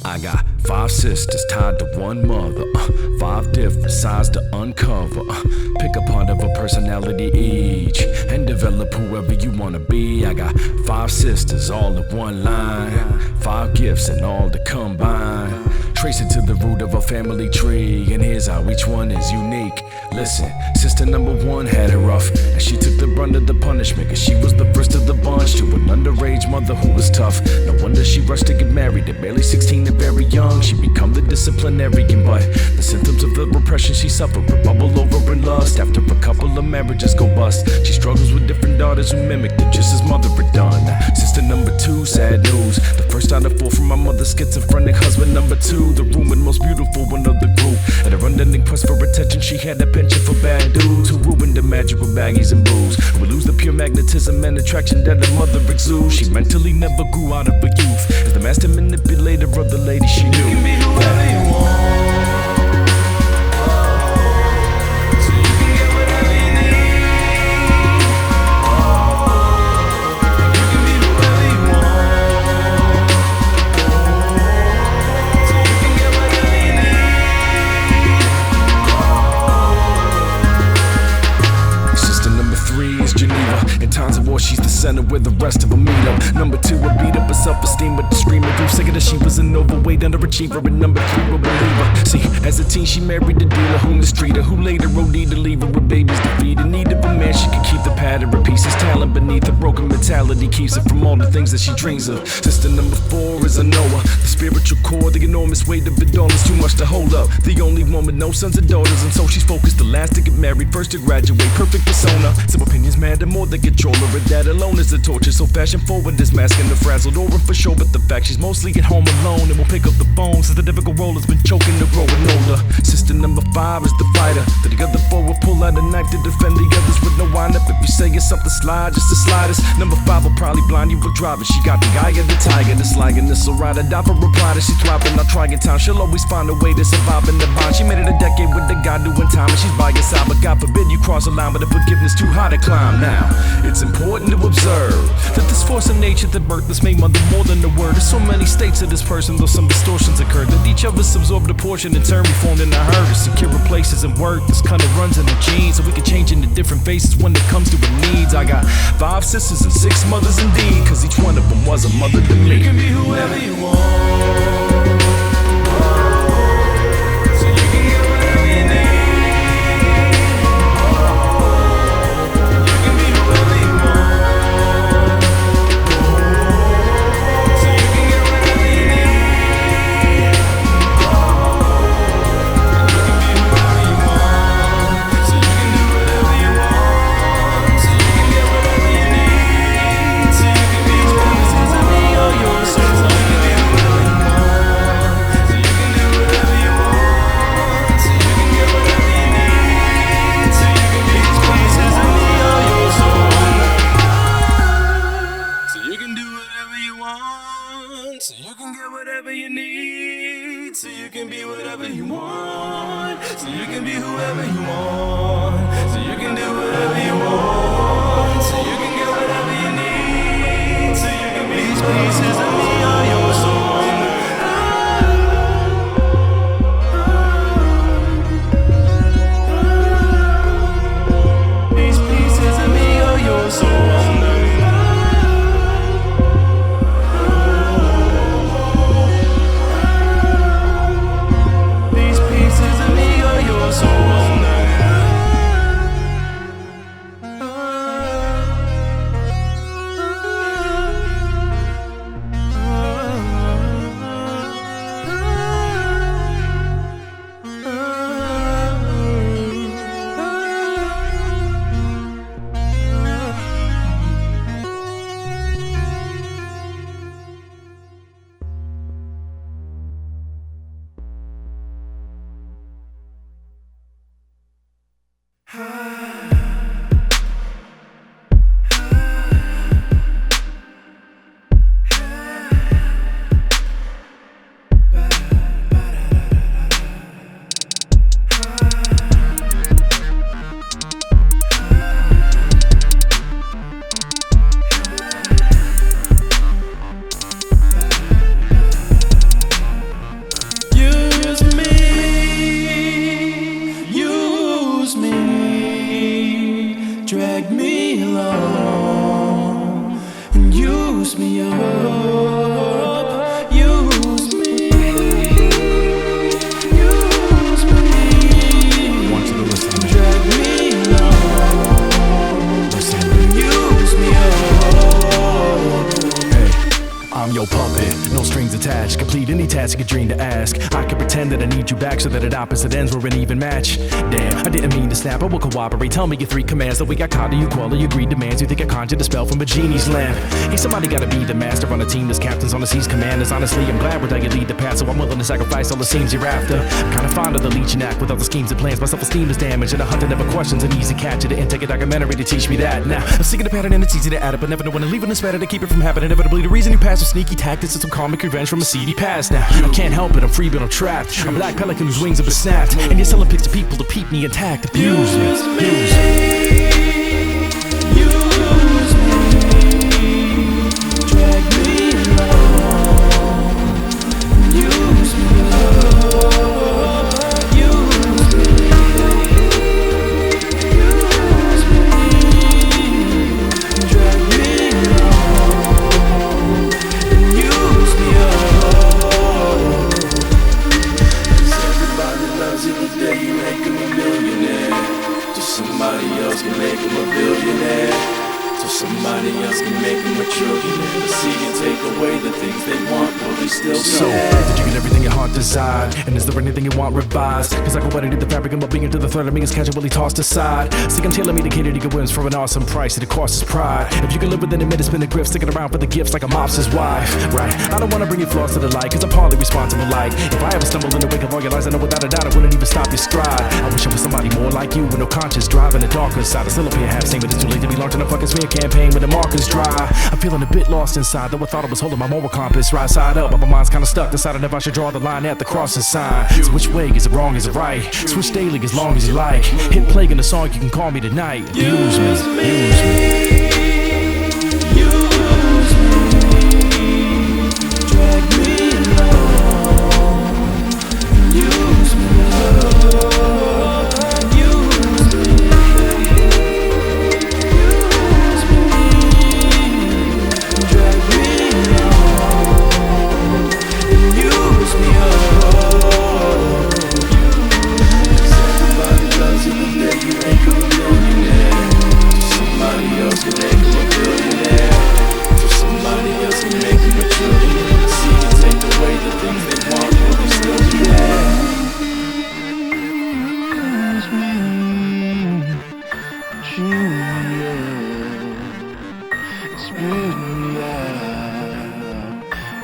I got 5 sisters tied to one mother, 5 different sides to uncover. Pick a part of a personality each and develop whoever you wanna be. I got 5 sisters all in one line, 5 gifts and all to combine. Trace it to the root of a family tree, and here's how each one is unique. Listen, sister number 1 had it rough, and she took the brunt of the punishment, cause she was the first of the bunch to an underage mother who was tough. No wonder she rushed to get married at barely 16 and very young. She become the disciplinarian, but the symptoms of the repression she suffered would bubble over in lust. After a couple of marriages go bust, she struggles with different daughters who mimicked her just as mother had done. Sister number 2, sad news, the first out of 4 from my mother's schizophrenic husband number 2, the rumored most beautiful one of the group. At her unending quest for attention, she had a penchant for bad dudes who ruined the magic with baggies and booze. We lose the pure magnetism and attraction that her mother exudes. She mentally never grew out of her youth as the master manipulator of the lady she knew. You can be whoever you want, so you can get whatever you need. You can be whoever you want, so you can get whatever you need. Sister number 3 is Geneva. In times of war, she's the center where the rest of them meet up. Number 2, a beat up her self-esteem with the screaming through. Sick of that she was an overweight underachiever. And number 3, a believer. See, as a teen, she married a dealer who mistreated her, who later OD'd to leave her with babies to feed. In need of a man, she could keep the pattern of pieces. Talent beneath her broken mentality keeps her from all the things that she dreams of. Sister number 4 is a Noah. The spiritual core, the enormous weight of it all is too much to hold up. The only one with no sons or daughters, and so she's focused. The last to get married, first to graduate, perfect persona. Some opinions matter more than control her. That alone is a torture, so fashion forward is masking the frazzled aura for sure. But the fact she's mostly at home alone and will pick up the phone since the difficult role has been choking her growing older. Sister number 5 is the fighter. The other 4 will pull out a knife to defend the others with no wind up. If you say it's something slide, just the slightest. Number 5 will probably blind you with driving. She got the eye of the tiger, the slagging this will ride or die for reply that she's thriving. Not trying time, she'll always find a way to survive in the bond. She made it a decade with the guy doing time, and she's by your side. But God forbid you cross a line, but the forgiveness too high to climb. Now it's important to observe that this force of nature that birthed this made mother more than a word. There's so many states of this person, though some distortions occurred, that each of us absorbed a portion in turn reformed into her to secure places and work. This kind of runs in the genes, so we can change into different faces when it comes to her needs. I got 5 sisters and 6 mothers indeed, cause each one of them was a mother to me. You can be whoever you want, so you can get whatever you need. You can be whoever you want, so you can get whatever you need. You can be whoever you want, so you can do whatever you want, so you can get whatever you need. So you can be pieces of me or your soul. So you can be whoever you want, so you can do whatever you want, so you can get whatever you need. So you can be pieces of me or your soul. So you can do whatever you want, so you can get whatever you need. So you can be whatever you want, so you can be whoever you want, so you can do whatever you want, so you can get whatever you need. So you can be pieces of me or your soul. These pieces of me or your soul. These pieces of me or your soul. Use me. I want you to listen to me. Drag me low. Listen. Use me up. Hey, I'm your puppet, no strings attached. Complete any task you dream to ask. I can pretend that I need you back so that at opposite ends we're an even match. Damn, I didn't mean to snap, I will cooperate. Tell me your 3 commands that we got caught. Do you quell or you greed demands? You think I conjured a spell from a genie's lamp? Hey, somebody gotta be the master on a team. There's captains on the seas, commanders. Honestly, I'm glad we're you lead the path, so I'm willing to sacrifice all the seams you're after. Kinda fond of the leeching act with all the schemes and plans. My self-esteem is damaged, and a hunter never questions an easy catch. It didn't take a documentary to teach me that. Now, I'm seeking a pattern and it's easy to add up, but never know when to leave when it's better to keep it from happening. Inevitably, the reason you pass with sneaky tactics is some karmic revenge from a seedy past. Now, I can't help it, I'm free but I'm trapped. A black pelican whose wings have been snapped, and you're selling pics to people to keep me intact. Abuse me, use me. Drag me low. Use me up. Use me. Drag me low. Use me up. 'Cause everybody loves it the day you make them a millionaire. Just somebody else can make them a billionaire. So somebody else can make them a trillionaire. But see you take away the things they want, will they still be So, there? did you get everything your heart desired? And is there anything you want revised? Cause I go edited the fabric and my being to the third of me is casually tossed aside. See, I'm tailor me to cater to your whims for an awesome price, and it costs us pride. If you can live within a minute, spin the grip, sticking around for the gifts like a mobster's wife. Right, I don't wanna bring you flaws to the light, cause I'm partly responsible. Like, if I ever stumble in the wake of all your lies, I know without a doubt I wouldn't even stop your stride. I wish I was somebody more like you with no conscience, driving the darker side. I still appear half sane, but it's too late to be launching a fucking smear campaign when the markers dry. I'm feeling a bit lost inside, though I thought I was holding my moral compass right side up, but my mind's kinda stuck, deciding if I should draw the line at the crossing sign. So which way, is it wrong, is it right? Switch daily as long as you like. Hit play in the song, you can call me tonight. Use me, use me. Drag me low. Use me up. Use me. Drag me low. Use me up. 'Cause everybody loves it the day you make them a millionaire. Somebody else can make them a billionaire. So somebody else can make them a trillionaire. See you take away the things they want, will they still be there?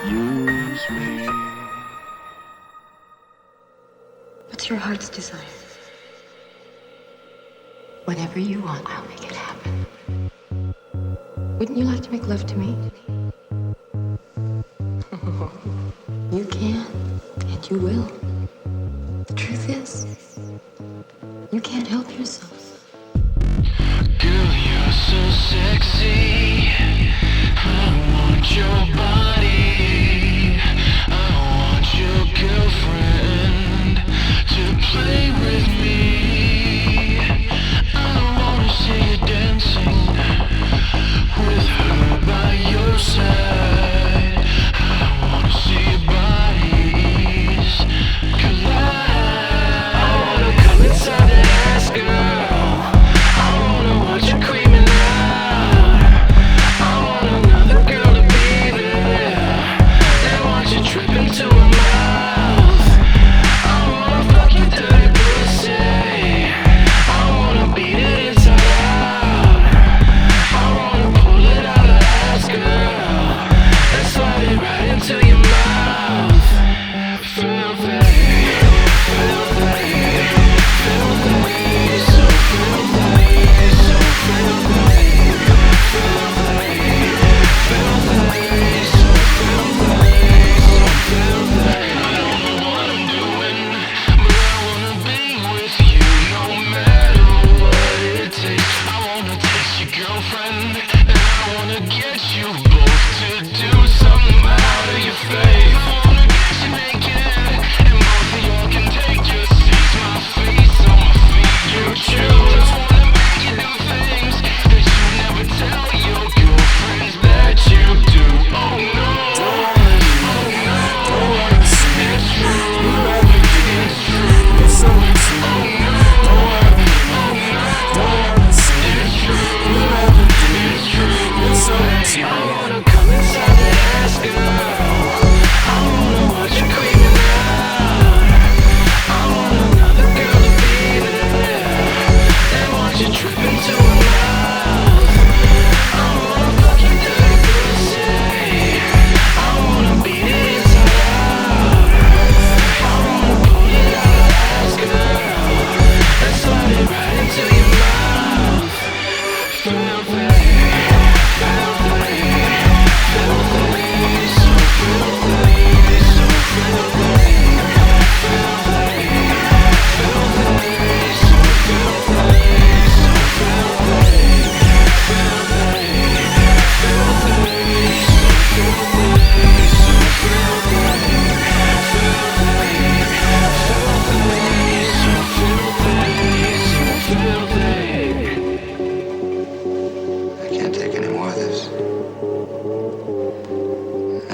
Use me. What's your heart's desire? Whatever you want, I'll make it happen. Wouldn't you like to make love to me? You can, and you will. The truth is, you can't help yourself. Girl, you're so sexy. I want your body. I want your girlfriend to play with me. I wanna see you dancing with her by your side. I wanna see your bodies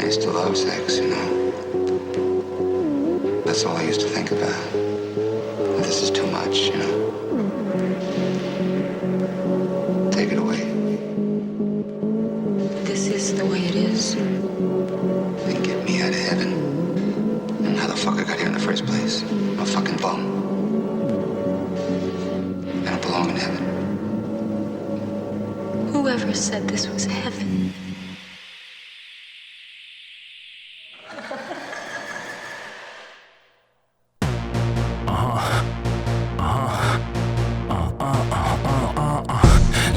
used to love sex, you know. That's all I used to think about. This is too much, you know. Take it away. This is the way it is. Then get me out of heaven. And how the fuck I got here in the first place? I'm a fucking bum. I don't belong in heaven. Whoever said this was heaven?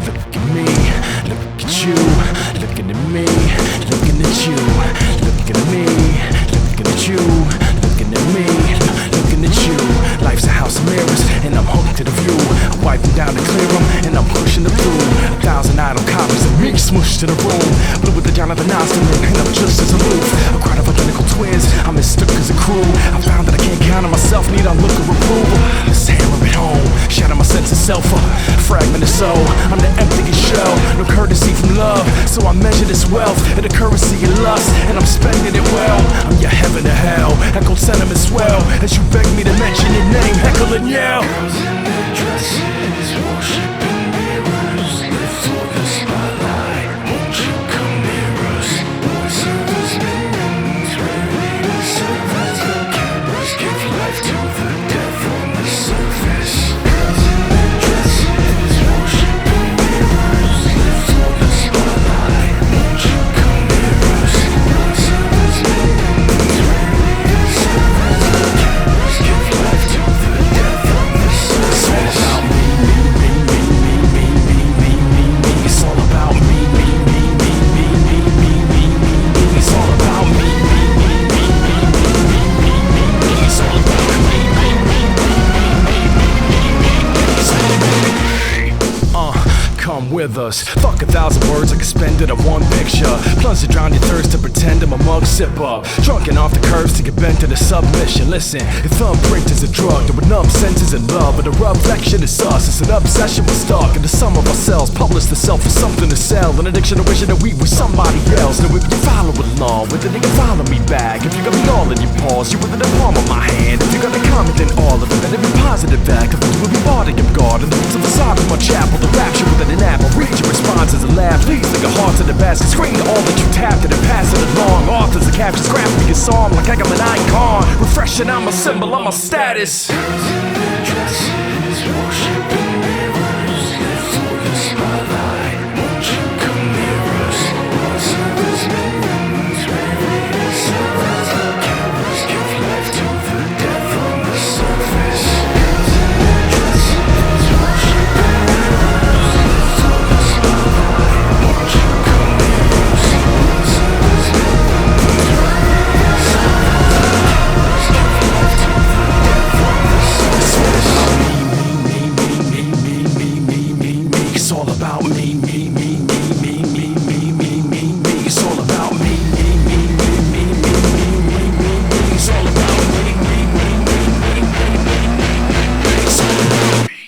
Look at me, look at you, looking at me, looking at you, looking at me, looking at you, looking at me, looking at you. Life's a house of mirrors, and I'm hooked to the view. I wipe them down to clear them, and I'm pushing the through. 1,000 idle copies of me smushed to the room. Blue with the Jonathan Austin, and I'm just as aloof. A crowd of identical twins, I'm as stuck as a crew. I found that I can't count on myself, need a look of approval. Let's hammer it home, shatter my sense of self. Fragment of soul, I'm the emptiest shell. No courtesy from love, so I measure this wealth at the currency of lust, and I'm spending it well. I'm your heaven to hell, echo sentiment swell as you beg me to mention your name, heckle and yell. Girls in their dresses, worshiping mirrors, live for the spotlight. Won't you come near us? Boys serve as minions, ready to serve as the cameras give life to the death on the surface. Girls in their dresses, worshiping mirrors, live for the spotlight. Won't you come near us? Boys serve as minions, ready to serve as the cameras give life to the death on the surface. It's all about me, me, me, me, me, me, me, me, me, me. It's all about me, me, me, me, me, me, me, me, me, me. It's all about me, me, me, me, me, me, me, me, me. It's all about me, me, me, me, me, me, me, me, me. It's all about me. Come with us. Fuck 1,000 words, I can spend it on one picture. Plunge to drown your thirst to pretend I'm a mug sip up. Drunken off the curves to get bent to the submission. Listen, if thumbprint is a drug, there were numb senses in love, but the reflection is us. It's an obsession we're stuck in the sum of ourselves. Publish the self for something to sell. An addiction to wishing that we were somebody else. Now if you follow along with it, then you follow me back. If you got me all in your paws, you're within the palm of my hand. If you got a comment, then all of it, then every positive act. Cause you will be body of God, and the roots of the side of my chapel. The rapture within an apple. Read your responses and laugh. Please like a heart to the basket. Scream to all that you tapped and pass it along. Authors and captions graphic me a song like I'm an icon. Refreshing, I'm a symbol, I'm a status. Girls in their dresses, worshiping mirrors, live for the spotlight. Won't you come near us? Boys serve as minions, ready to serve as the cameras give life to the death on the surface. Girls in their dresses, worshiping mirrors, live for the spotlight. Won't you come near us? Boys serve as minions, ready to serve as the cameras give life to the death on the surface. It's all about me, me, me, me, me, me, me, me, me, me. It's all about me, me, me, me, me, me, me, me, me, me. It's all about me, me, me, me, me, me, me, me. It's all about me.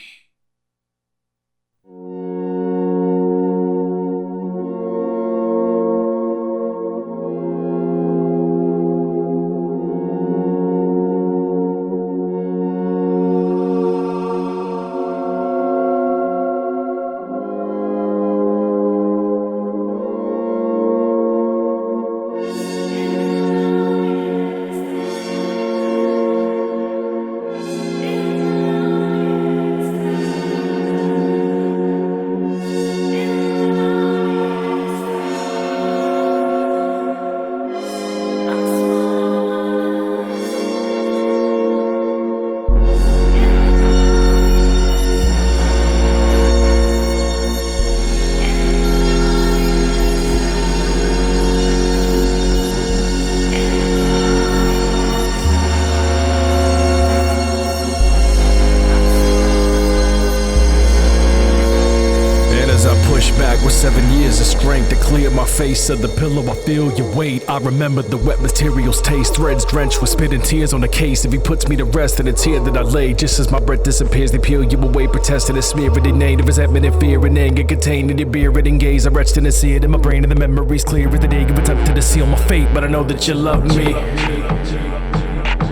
clear my face of the pillow, I feel your weight. I remember the wet material's taste, threads drenched with spit and tears on the case. If he puts me to rest, then it's here that I lay. Just as my breath disappears, they peel you away, protesting and smearing their name. The resentment and fear and anger contained in your beard and gaze. I'm etched in and seared in my brain, and the memories clear as the day you attempted to seal my fate. But I know that you love me.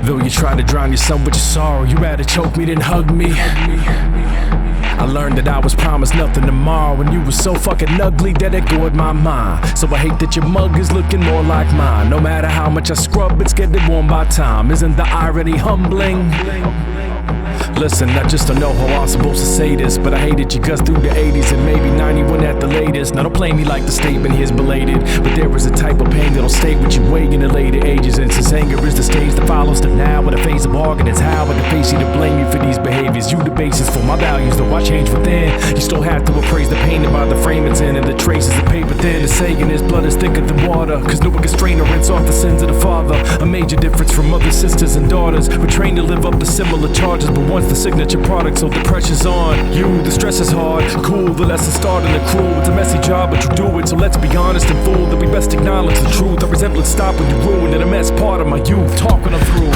Though you try to drown your son with your sorrow, you rather choke me than hug me. I learned that I was promised nothing tomorrow, and you were so fucking ugly that it gored my mind. So I hate that your mug is looking more like mine. No matter how much I scrub, it's getting worn by time. Isn't the irony humbling? Listen, I just don't know how I'm supposed to say this, but I hated you guts through the 80s and maybe 91 at the latest. Now don't play me like the statement here's belated, but there is a type of pain that'll stay with you way in the later ages. And since anger is the stage that follows the now with a phase of bargain, it's how I can face you to blame you for these behaviors. You the basis for my values, though I change within. You still have to appraise the pain by the frame it's in and the traces of paper thin. The saying is blood is thicker than water, cause no one can strain or rinse off the sins of the father. A major difference from other sisters and daughters. We're trained to live up to similar charges, but once the signature product, so the pressure's on you. The stress is hard, cool, the lesson starting to cruel. It's a messy job, but you do it, so let's be honest and fool that we best acknowledge the truth. Our resemblance stop when you ruin it. A mess part of my youth. Talk when I'm through.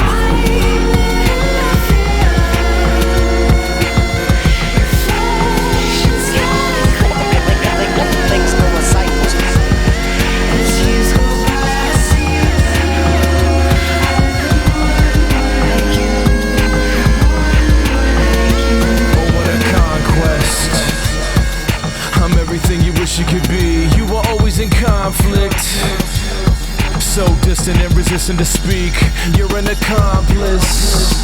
You could be, you were always in conflict, so distant and resistant to speak. You're an accomplice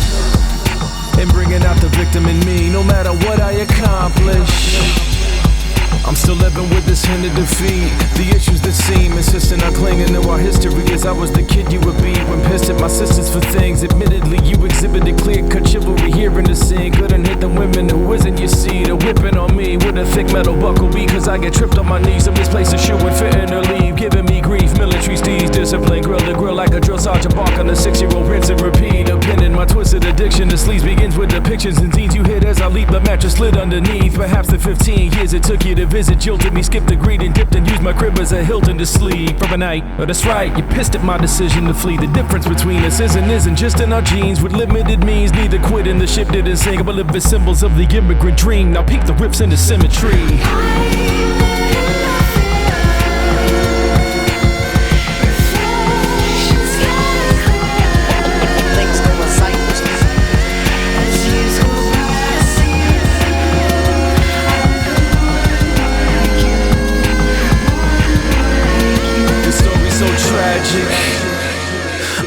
in bringing out the victim in me. No matter what I accomplish, I'm still living with this hint of defeat. The issues that seem insistent on clinging to our history as I was the kid you would be when pissed at my sisters for things. Admittedly, you exhibited clear-cut chivalry here in the scene. Couldn't hit the women who isn't your seed. Or whipping on me with a thick metal buckle because I get tripped on my knees. I misplace a shoe and fit in or leave, giving me grief. Military steeds, discipline, grill to grill like a drill sergeant. Bark on a 6-year-old, rinse and repeat. A pin in my twisted addiction to sleeves begins with depictions and scenes you hit as I leap. The mattress slid underneath. Perhaps the 15 years it took you to visit jilted me, skipped the greed and dipped and used my crib as a Hilton to sleep for a night. Oh, that's right, you pissed at my decision to flee. The difference between us isn't just in our genes. With limited means, neither quit and the ship didn't sink. But live as symbols of the immigrant dream. Now peek the rips in the symmetry.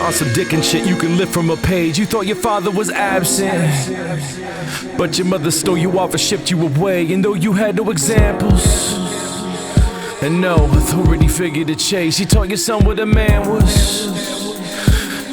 On some dick and shit you can lift from a page. You thought your father was absent, but your mother stole you off and shipped you away. And though you had no examples and no authority figure to chase, he taught your son what a man was.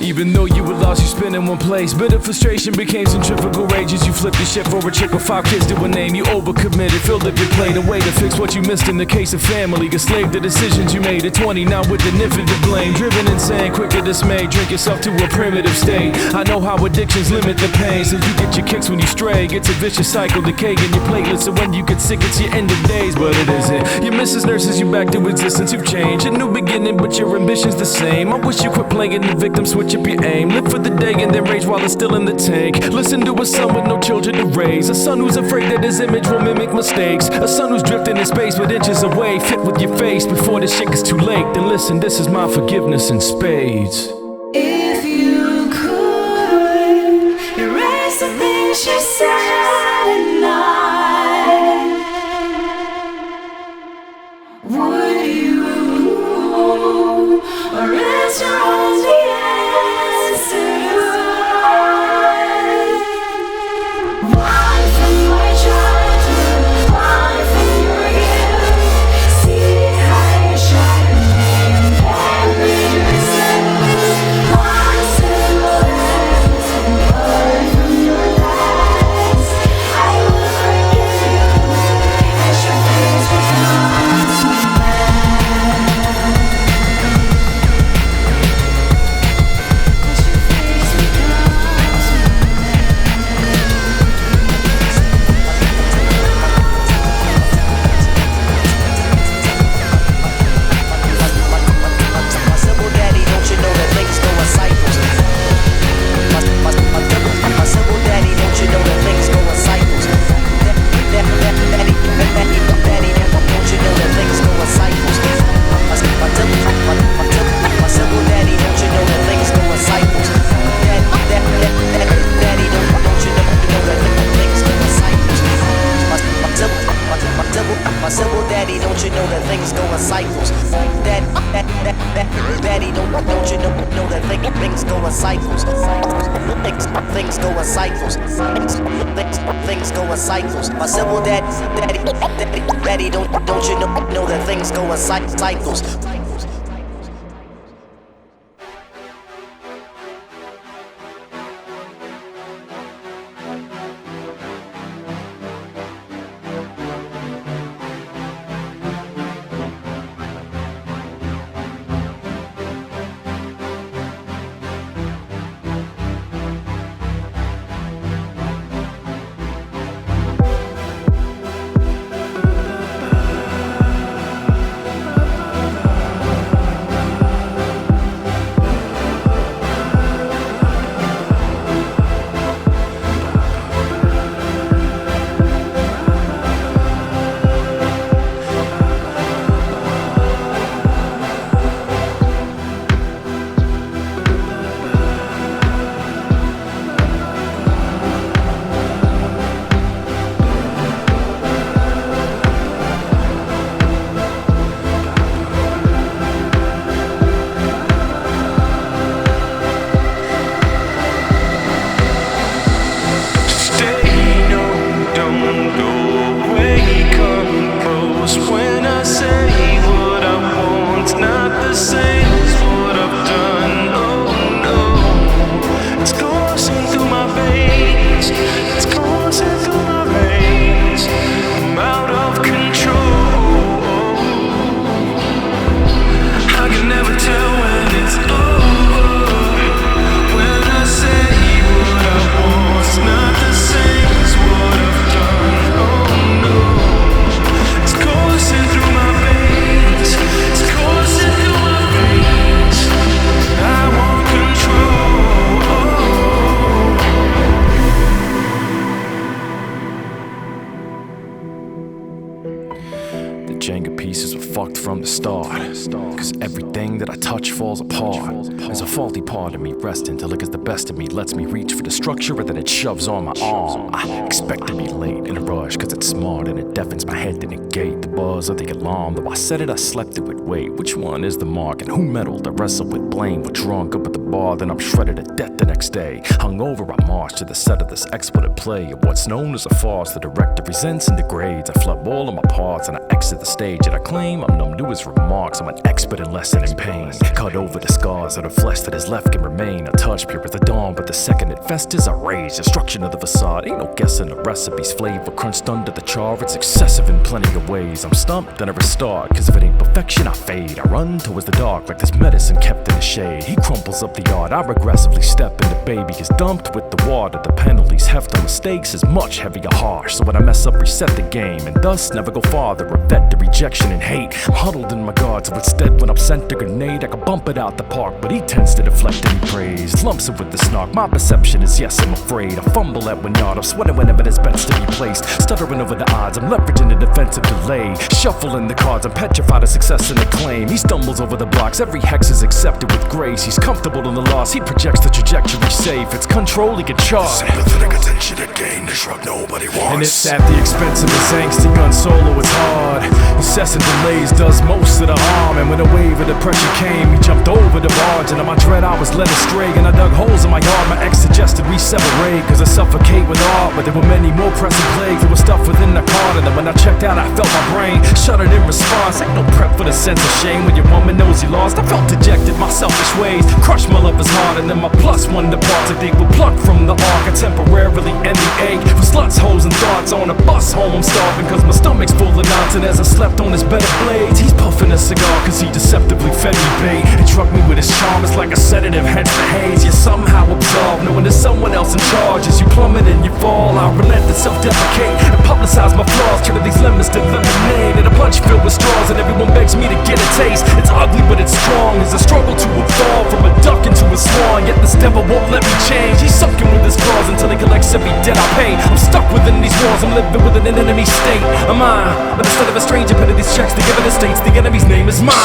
Even though you were lost, you spin in one place. Bitter frustration became centrifugal rages. You flipped your shit for a chick with 5 kids to a name. You overcommitted, filled up your plate. A way to fix what you missed in the case of family. A slave to decisions you made at 20, now with an infant to blame. Driven insane, quick to dismay. Drink yourself to a primitive state. I know how addictions limit the pain, so you get your kicks when you stray. It's a vicious cycle, decay in your platelets. So when you get sick, it's your end of days. But it isn't. Your Mrs. Nurses you back to existence. You've changed, a new beginning, but your ambition's the same. I wish you quit playing the victim, switch up your aim. Live for the day and then rage while it's still in the tank. Listen to a son with no children to raise. A son who's afraid that his image will mimic mistakes. A son who's drifting in space but inches away. Fit with your face before this shit gets too late. Then listen, this is my forgiveness in spades. If you could erase the things you said at night, would you erase your own Don't you know that things go in cycles? Things go in cycles. Things go in cycles. My simple daddy, don't you know that things go in cycles? Jenga pieces were fucked from the start. Cause everything that I touch falls apart. There's a faulty part of me resting till it gets the best of me, lets me reach for the structure and then it shoves on my arm. I expect to be late in a rush cause it's smart and it deafens my head to negate the buzz of the alarm. Though I said it, I slept it with weight. Which one is the mark and who meddled? I wrestled with blame. We're drunk up at the bar, then I'm shredded to death the next day. Hungover, I march to the set of this expletive play of what's known as a farce. The director resents and degrades. I flub all of my parts and I exit the stage and I claim I'm numb to his remarks. I'm an expert in lesson in pain. Cut over the scars of the flesh that is left can remain. A touch pure as the dawn, but the second it festers, I rage. Destruction of the facade, ain't no guessing the recipe's flavor. Crunched under the char, it's excessive in plenty of ways. I'm stumped, then I restart, cause if it ain't perfection, I fade. I run towards the dark like this medicine kept in the shade. He crumples up the yard, I regressively step in. The baby is dumped with the water. The penalties heft on mistakes is much heavier harsh. So when I mess up, reset the game, and thus never go farther. A vet to rejection and hate. I'm huddled in my guard, so instead when I'm sent a grenade, I can bump it out the park, but he tends to deflect any praise. Lumps it with the snark, my perception is yes, I'm afraid. I fumble at one yard, I'm sweating whenever there's bets to be placed. Stuttering over the odds, I'm leveraging the defensive delay. Shuffling the cards, I'm petrified of success and acclaim. He stumbles over the blocks, every hex is accepted with grace. He's comfortable in the loss, he projects the trajectory safe. It's control he can charge. Sympathetic attention to gain, the shrug nobody wants. And it's at the expense of his angsty gun solo, it's hard. Incessant delays does most of the harm. And when a wave of depression came, he jumped over the margin of my dread, I was led astray. And I dug holes in my yard, my ex suggested we separate. Cause I suffocate with art, but there were many more pressing plagues. There was stuff within the card, and then when I checked out, I felt my brain shuddered in response. Ain't no prep for the sense of shame when your woman knows he lost. I felt dejected, my selfish ways crushed my lover's heart, and then my plus one departs. I think we're plucked from the arc. I temporarily end the ache for sluts, hoes, and thoughts. On a bus home, I'm starving cause my stomach's full of knots. And as I slept on his bed of blades, he's puffing a cigar cause he deceptively fed me bait and struck me with his charm. It's like a sedative, hence the haze. You're somehow absolved, knowing there's someone else in charge. As you plummet and you fall, I relent to self-deprecate and publicize my flaws, turning these lemons to lemonade. And a punch filled with straws, and everyone begs me to get a taste. It's ugly but it's strong, as I struggle to evolve from a duck into a swan. Yet this devil won't let me change. He's sunken with his claws until he collects every debt I pay. I'm stuck within these walls, I'm living within an enemy state. Am I? But instead of a stranger penning these checks to give it estates, the enemy's name is mine.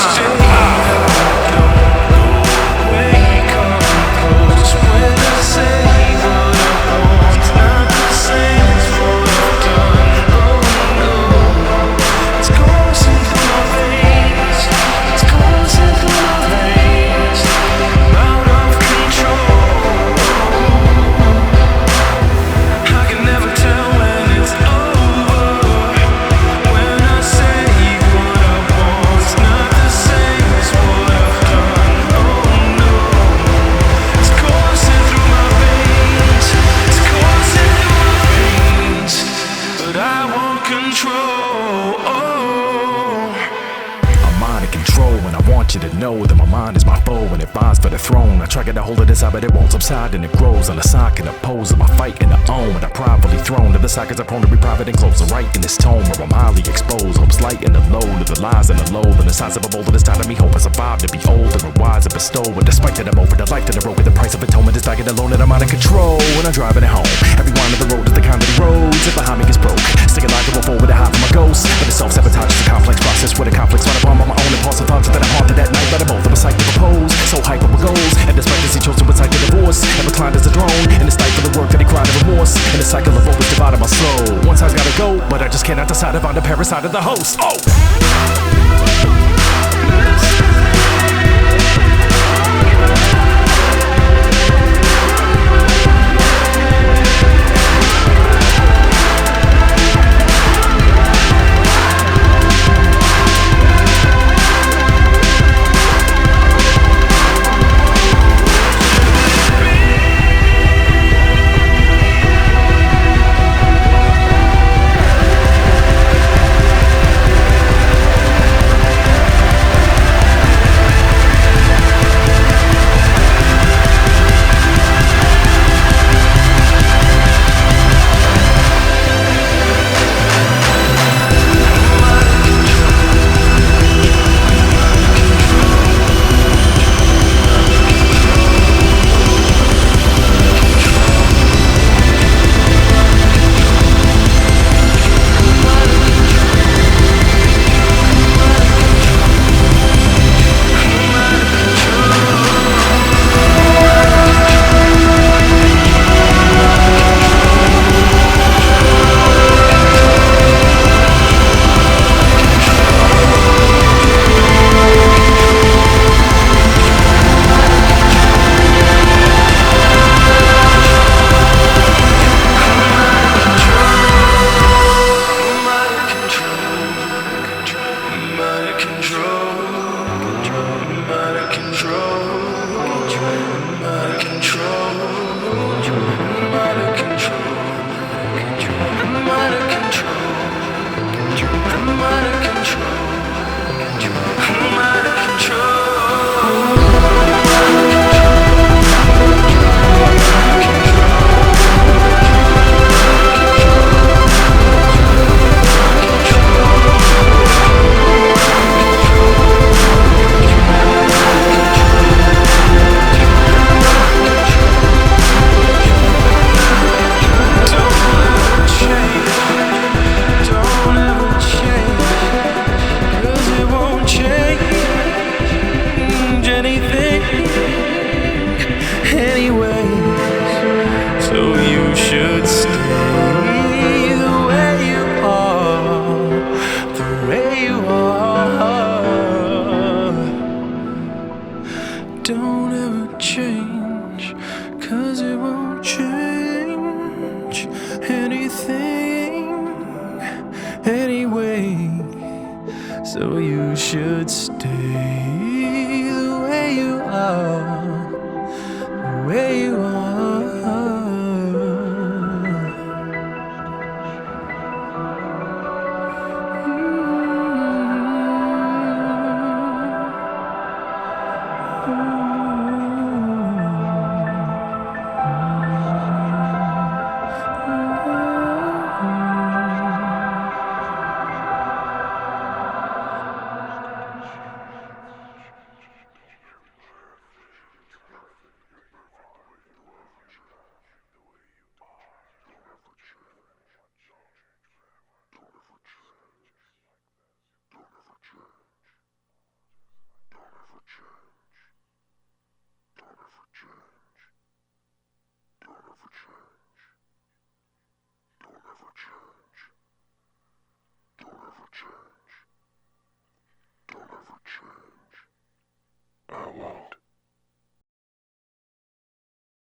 throne. I try to get a hold of this eye, but it won't subside and it grows. On the sock and the pose of my fight and the own. But I'm privately thrown to the sockets are prone to be private and close. The right in this tone where I'm highly exposed. Hope's light and the low to the lies and the low. And the size of a boulder this time to me. Hope I survive to be old and wise and bestow. And despite that I'm over the life that I broke. The price of atonement is dying alone and I'm out of control. When I'm driving it home, every one of the road is the kind of roads that behind me gets broke. Sticking like I'm forward to hide from my ghost. But it's self-sabotage is a complex process with a conflict. Spot upon my own impulsive thoughts that I'm haunted at night. But I'm both of a psych to propose. So hyper with goals. And despite this he chose to recite the divorce. And reclined as a drone. And it's night for the work that he cried in remorse. And the cycle of hope is divided my soul. One side's gotta go, but I just cannot decide if I'm the parasite of the host. Oh! Don't ever change, 'cause it won't change anything anyway. So you should stay the way you are, the way you